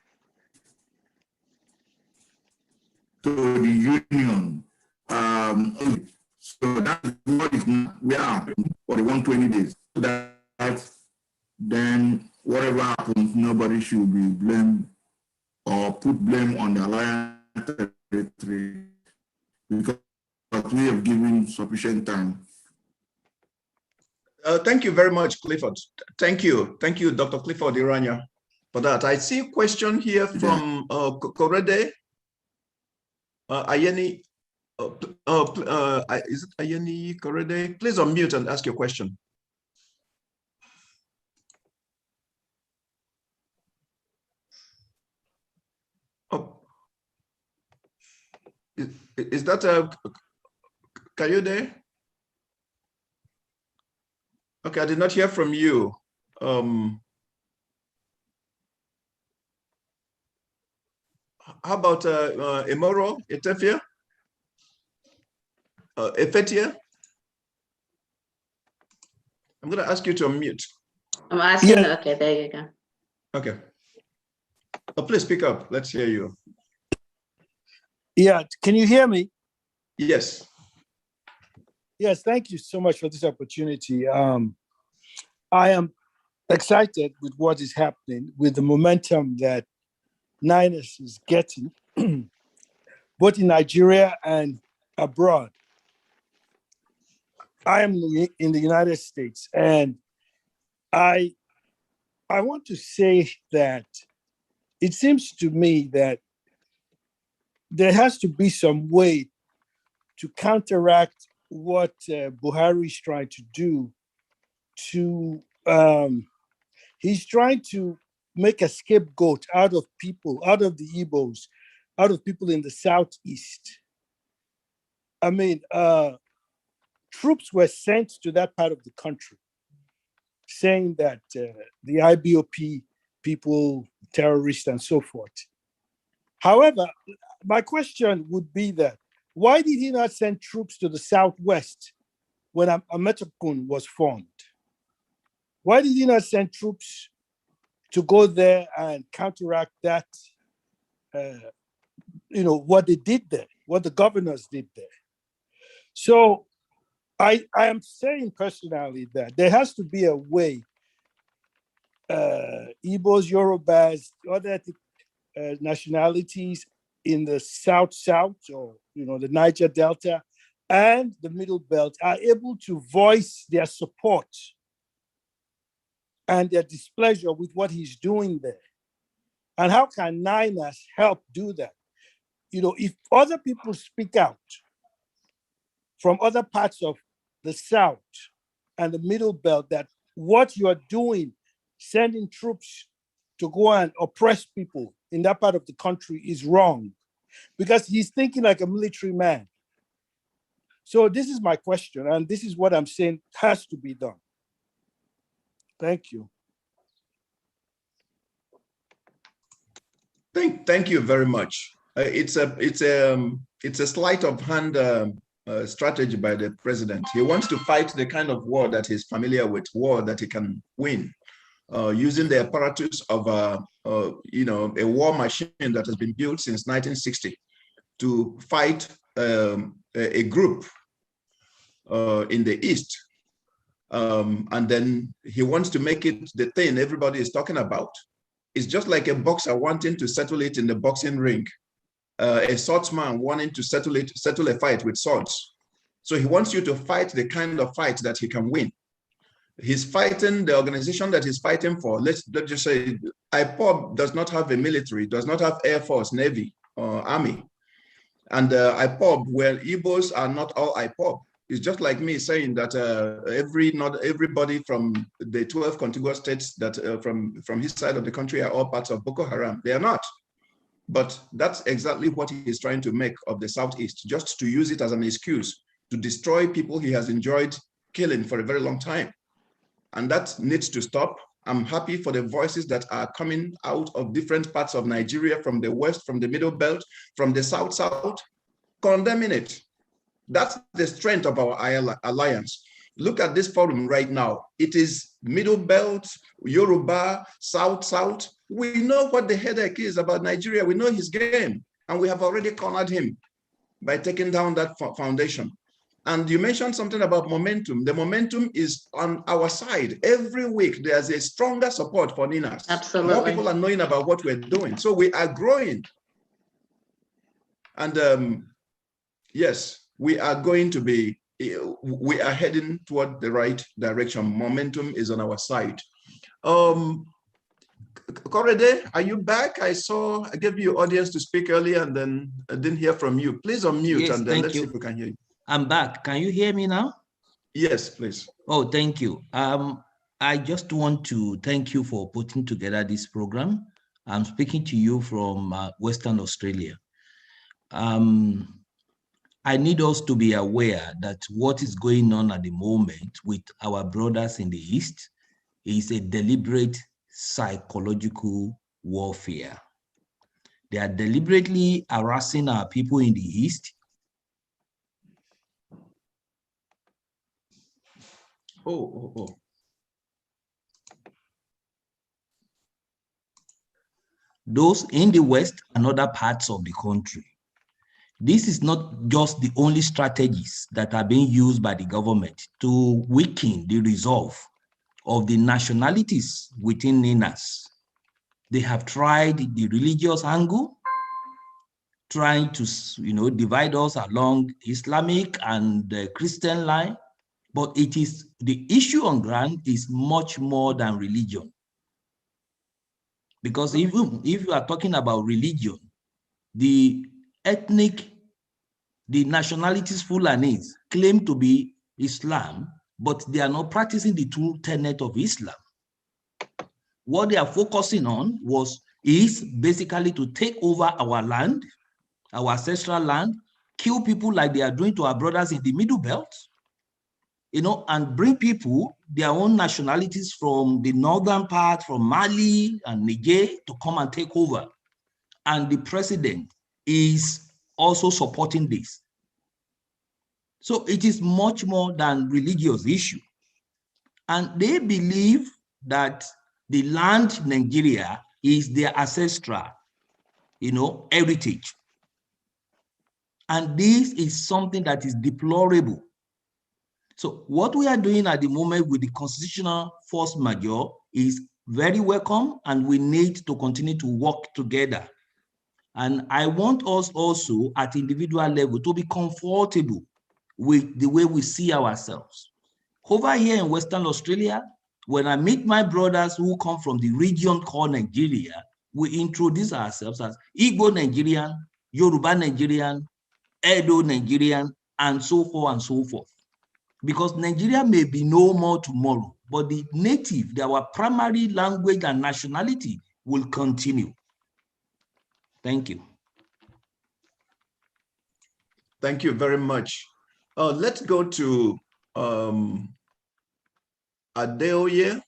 to the union. So that's what is we are for the 120 days. So that then whatever happens, nobody should be blamed or put blame on the Alliance territory because we have given sufficient time. Thank you very much, Clifford. Thank you, Dr. Clifford Irania. for that. I see a question here from Korede. Ayeni, is it Ayeni Korede? Please unmute and ask your question. Oh, is that Kayode? Okay, I did not hear from you. How about Emoro, Etefia? Efetia? I'm going to ask you to unmute. I'm asking, okay, there you go. Okay. Oh, please speak up. Let's hear you. Yeah, can you hear me? Yes. Yes, thank you so much for this opportunity. I am excited with what is happening, with the momentum that NINAS is getting, both in Nigeria and abroad. I am in the United States, and I want to say that it seems to me that there has to be some way to counteract what Buhari is trying to do. He's trying to make a scapegoat out of people, out of the Igbos, out of people in the Southeast. I mean, troops were sent to that part of the country saying that the IBOP people, terrorists, and so forth. However, my question would be that, why did he not send troops to the Southwest when Ametakun was formed? Why did he not send troops to go there and counteract that, what they did there, what the governors did there? So I am saying personally that there has to be a way, Igbos, Yorubas, other ethnic nationalities in the South, or the Niger Delta and the Middle Belt are able to voice their support and their displeasure with what he's doing there. And how can NINAS help do that? If other people speak out from other parts of the South and the Middle Belt that what you are doing, sending troops to go and oppress people in that part of the country, is wrong, because he's thinking like a military man. So this is my question, and this is what I'm saying has to be done. Thank you. Thank you very much. It's a sleight of hand strategy by the president. He wants to fight the kind of war that he's familiar with, war that he can win, using the apparatus of a war machine that has been built since 1960 to fight a group in the East. And then he wants to make it the thing everybody is talking about. It's just like a boxer wanting to settle it in the boxing ring, a swordsman wanting to settle a fight with swords. So he wants you to fight the kind of fight that he can win. He's fighting the organization that he's fighting for. Let's just say IPOB does not have a military, does not have Air Force, Navy, or Army. And IPOB, well, Igbos are not all IPOB. It's just like me saying that not everybody from the 12 contiguous states that from his side of the country are all parts of Boko Haram. They are not. But that's exactly what he is trying to make of the Southeast, just to use it as an excuse to destroy people he has enjoyed killing for a very long time. And that needs to stop. I'm happy for the voices that are coming out of different parts of Nigeria, from the West, from the Middle Belt, from the South, condemning it. That's the strength of our alliance. Look at this forum right now. It is Middle Belt, Yoruba, South. We know what the headache is about Nigeria. We know his game, and we have already cornered him by taking down that foundation. And you mentioned something about momentum. The momentum is on our side. Every week, there's a stronger support for NINAS. Absolutely. More people are knowing about what we're doing. So we are growing. And yes, we are heading toward the right direction. Momentum is on our side. Korede, are you back? I gave you audience to speak earlier and then I didn't hear from you. Please unmute Yes, and then thank let's you. see if we can hear you. I'm back. Can you hear me now? Yes, please. Oh, thank you. I just want to thank you for putting together this program. I'm speaking to you from Western Australia. I need us to be aware that what is going on at the moment with our brothers in the East is a deliberate psychological warfare. They are deliberately harassing our people in the East. Those in the West and other parts of the country. This is not just the only strategies that are being used by the government to weaken the resolve of the nationalities within NINAS. They have tried the religious angle, trying to divide us along Islamic and Christian line, but it is the issue on ground is much more than religion. Because even if you are talking about religion, the nationalities Fulanis claim to be Islam, but they are not practicing the true tenet of Islam. What they are focusing on is basically to take over our land, our ancestral land, kill people like they are doing to our brothers in the Middle Belt, and bring people, their own nationalities from the northern part, from Mali and Niger, to come and take over. And the president is also supporting this. So it is much more than religious issue. And they believe that the land Nigeria is their ancestral, heritage. And this is something that is deplorable. So what we are doing at the moment with the constitutional force majeure is very welcome, and we need to continue to work together. And I want us also at individual level to be comfortable with the way we see ourselves. Over here in Western Australia, when I meet my brothers who come from the region called Nigeria, we introduce ourselves as Igbo Nigerian, Yoruba Nigerian, Edo Nigerian, and so forth and so forth. Because Nigeria may be no more tomorrow, but the native, our primary language and nationality will continue. Thank you. Thank you very much. Let's go to Adeoye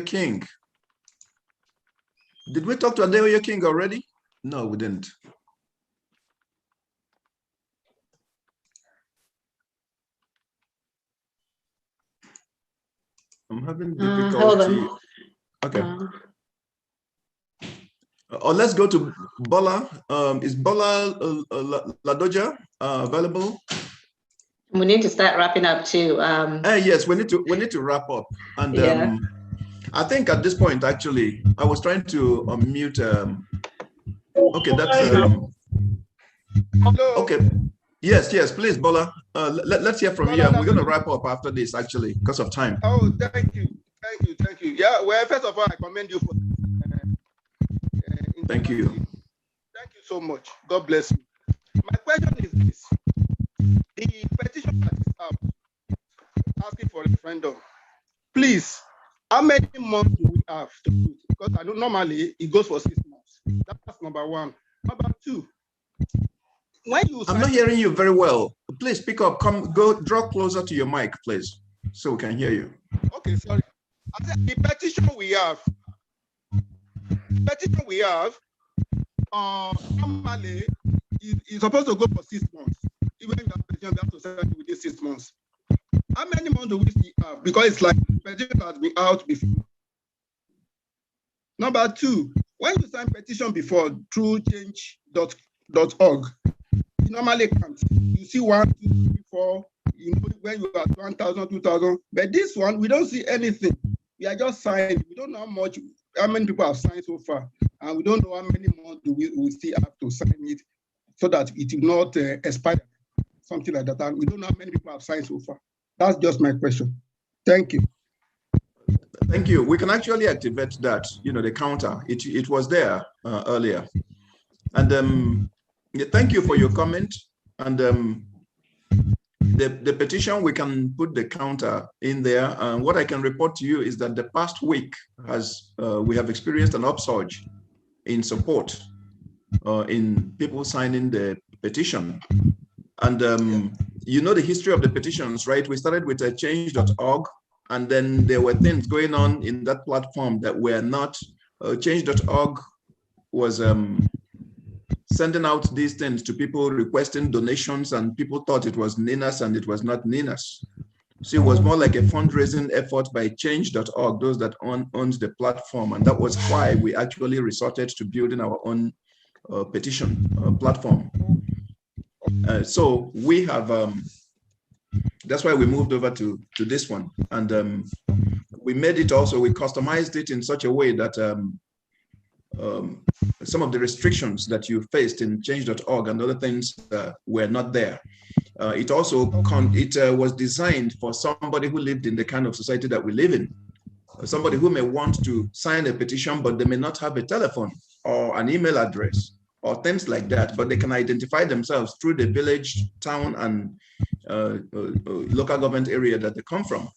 King. Did we talk to Adeoye King already? No, we didn't. I'm having difficulty. Hold on. Okay. Or let's go to Bola. Is Bola Ladoja available? We need to start wrapping up too. Yes, we need to wrap up. And yeah. I think at this point, actually, I was trying to unmute. Okay, that's okay. Yes, please, Bola. Let's hear from you. And we're going to wrap up after this, actually, because of time. Oh, thank you. Yeah, well, first of all, I commend you for. Thank you. Thank you so much. God bless you. My question is this: the petition that is out asking for a referendum. Please, how many months do we have to do it? Because I know normally it goes for 6 months. That's number one. Number two, when you I'm not hearing you very well. Please speak up. Draw closer to your mic, please, so we can hear you. Okay, sorry. I said the petition we have. Normally is supposed to go for 6 months. Even if the petition we have to send it within 6 months. How many months do we still have? Because it's like the petition has been out before. Number two, when you sign petition before through change.org, you normally count. You see 1, 2, 3, 4. You know when you are 1,000, 2,000. But this one, we don't see anything. We are just signing. We don't know how many people have signed so far, and we don't know how many more do we still have to sign it so that it will not expire, something like that. And we don't know how many people have signed so far. That's just my question. Thank you. Thank you. We can actually activate that, the counter. It was there earlier. And yeah, thank you for your comment. And the petition, we can put the counter in there. What I can report to you is that the past week we have experienced an upsurge in support in people signing the petition. And the history of the petitions, right? We started with change.org, and then there were things going on in that platform that were not, change.org was sending out these things to people requesting donations, and people thought it was NINAS, and it was not NINAS. So it was more like a fundraising effort by change.org, those that owns the platform. And that was why we actually resorted to building our own petition platform. So we have, that's why we moved over to this one. And we made it also, we customized it in such a way that some of the restrictions that you faced in change.org and other things were not there. It also was designed for somebody who lived in the kind of society that we live in. Somebody who may want to sign a petition, but they may not have a telephone or an email address or things like that, but they can identify themselves through the village, town, and local government area that they come from.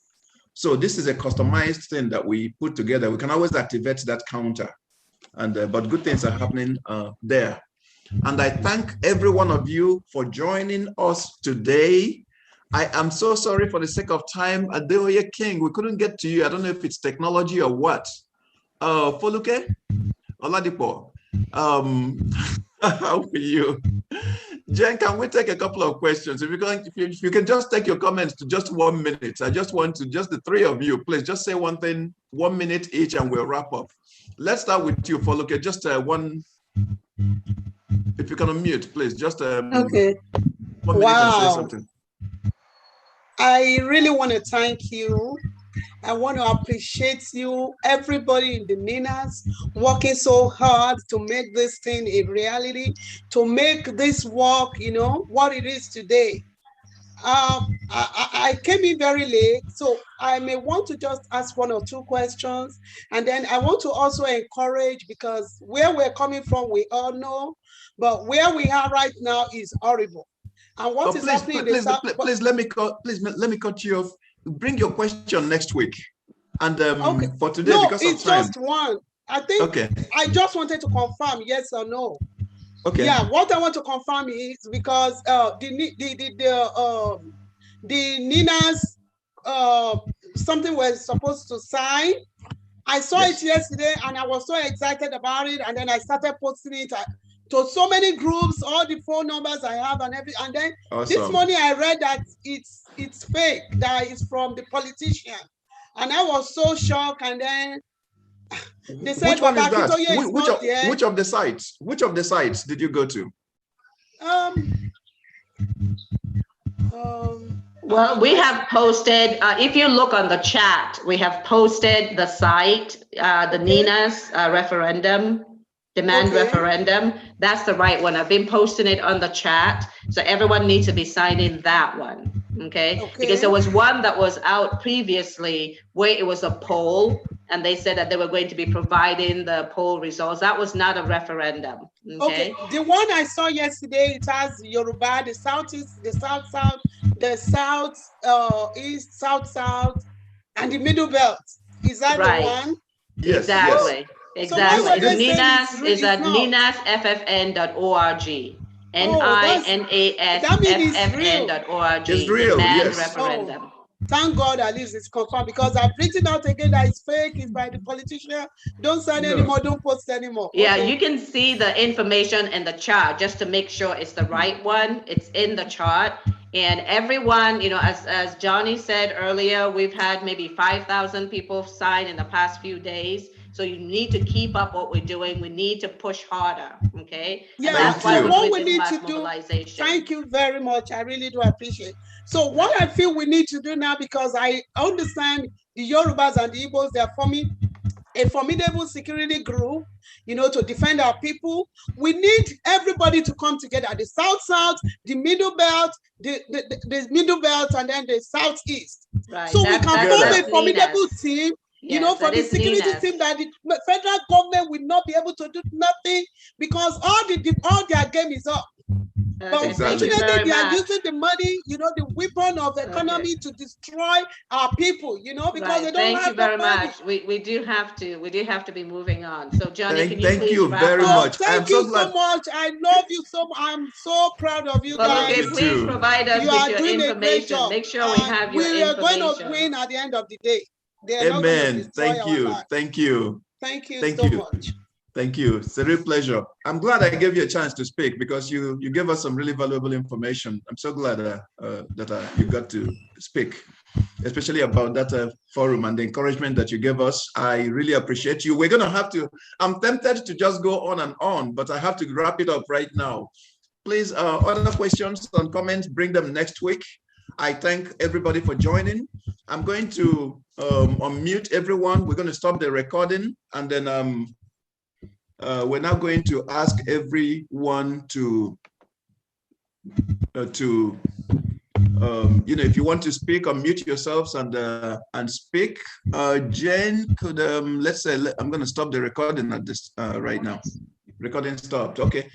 So this is a customized thing that we put together. We can always activate that counter, and but good things are happening there. And I thank every one of you for joining us today. I am so sorry for the sake of time. Adeoye King, we couldn't get to you. I don't know if it's technology or what. Foluke, Oladipo, how are you? Jen, can we take a couple of questions? If you can just take your comments to just 1 minute. I just want to, just the three of you, please just say one thing, 1 minute each, and we'll wrap up. Let's start with you, Foluke. Just one, if you can unmute, please. Just okay. 1 minute and say something. I really want to thank you. I want to appreciate you, everybody in the NINAS, working so hard to make this thing a reality, to make this work, what it is today. I came in very late, so I may want to just ask one or two questions. And then I want to also encourage, because where we're coming from, we all know, but where we are right now is horrible. And what is happening in the South? Please let me cut you off. Bring your question next week. And okay. For today, no, because it's of time. just one. I think okay. I just wanted to confirm yes or no. Okay. Yeah, what I want to confirm is because the NINAS something we're supposed to sign. I saw it yesterday and I was so excited about it, and then I started posting it to so many groups, all the phone numbers I have and everything. And then this morning I read that it's fake, that it's from the politician. And I was so shocked. And then they said, which one is that? Which of the sites? Which of the sites did you go to? Well, we have posted, if you look on the chat, we have posted the site, the NINAS referendum, demand referendum. That's the right one. I've been posting it on the chat. So everyone needs to be signing that one, okay? Because there was one that was out previously where it was a poll, and they said that they were going to be providing the poll results. That was not a referendum, okay? The one I saw yesterday, it has Yoruba, the Southeast, the South-South, the South-East, South-South, and the Middle Belt. Is that the one? Yes, exactly. Yes. Exactly. So NINAS is at ninasffn.org. NINASFFN.org. It's real, Demand yes. referendum. Thank God at least it's confirmed, because I've written out again that it's fake, it's by the politician. Don't sign anymore, don't post anymore. Yeah, you can see the information in the chart just to make sure it's the right one. It's in the chart. And everyone, as Johnny said earlier, we've had maybe 5,000 people sign in the past few days. So you need to keep up what we're doing. We need to push harder, okay? Yeah, that's why what we need to do. Thank you very much. I really do appreciate it. So what I feel we need to do now, because I understand the Yorubas and the Igbos, they are forming a formidable security group, to defend our people. We need everybody to come together, the South-South, the Middle Belt, the Middle Belt, and then the Southeast. Right. So we can form a formidable team You know, Yes, for that the is security NINAS. team, that the federal government will not be able to do nothing because all their game is up. But Okay, thank you unfortunately, very they are much. using the money, you know, the weapon of the economy to destroy our people, you know, because they don't Thank you have the very money. much. We do have to be moving on. So Johnny, can you Thank please you wrap very up? much. I'm Thank so you so glad. much. I love you so much. I'm so proud of you Well, guys. okay, You please too. provide us You with are your doing a great information. job. Make sure we have your We are going to information. win at the end of the day. They are not going to Amen. destroy Thank our you. lives. Thank you. Thank you Thank so you. much. Thank you. It's a real pleasure. I'm glad I gave you a chance to speak because you gave us some really valuable information. I'm so glad that you got to speak, especially about that forum and the encouragement that you gave us. I really appreciate you. We're going to have to, I'm tempted to just go on and on, but I have to wrap it up right now. Please, other questions and comments, bring them next week. I thank everybody for joining. I'm going to unmute everyone. We're going to stop the recording, and then we're now going to ask everyone to you know, if you want to speak, unmute yourselves and speak. Jane, could let's say I'm going to stop the recording at this right now. Recording stopped. Okay.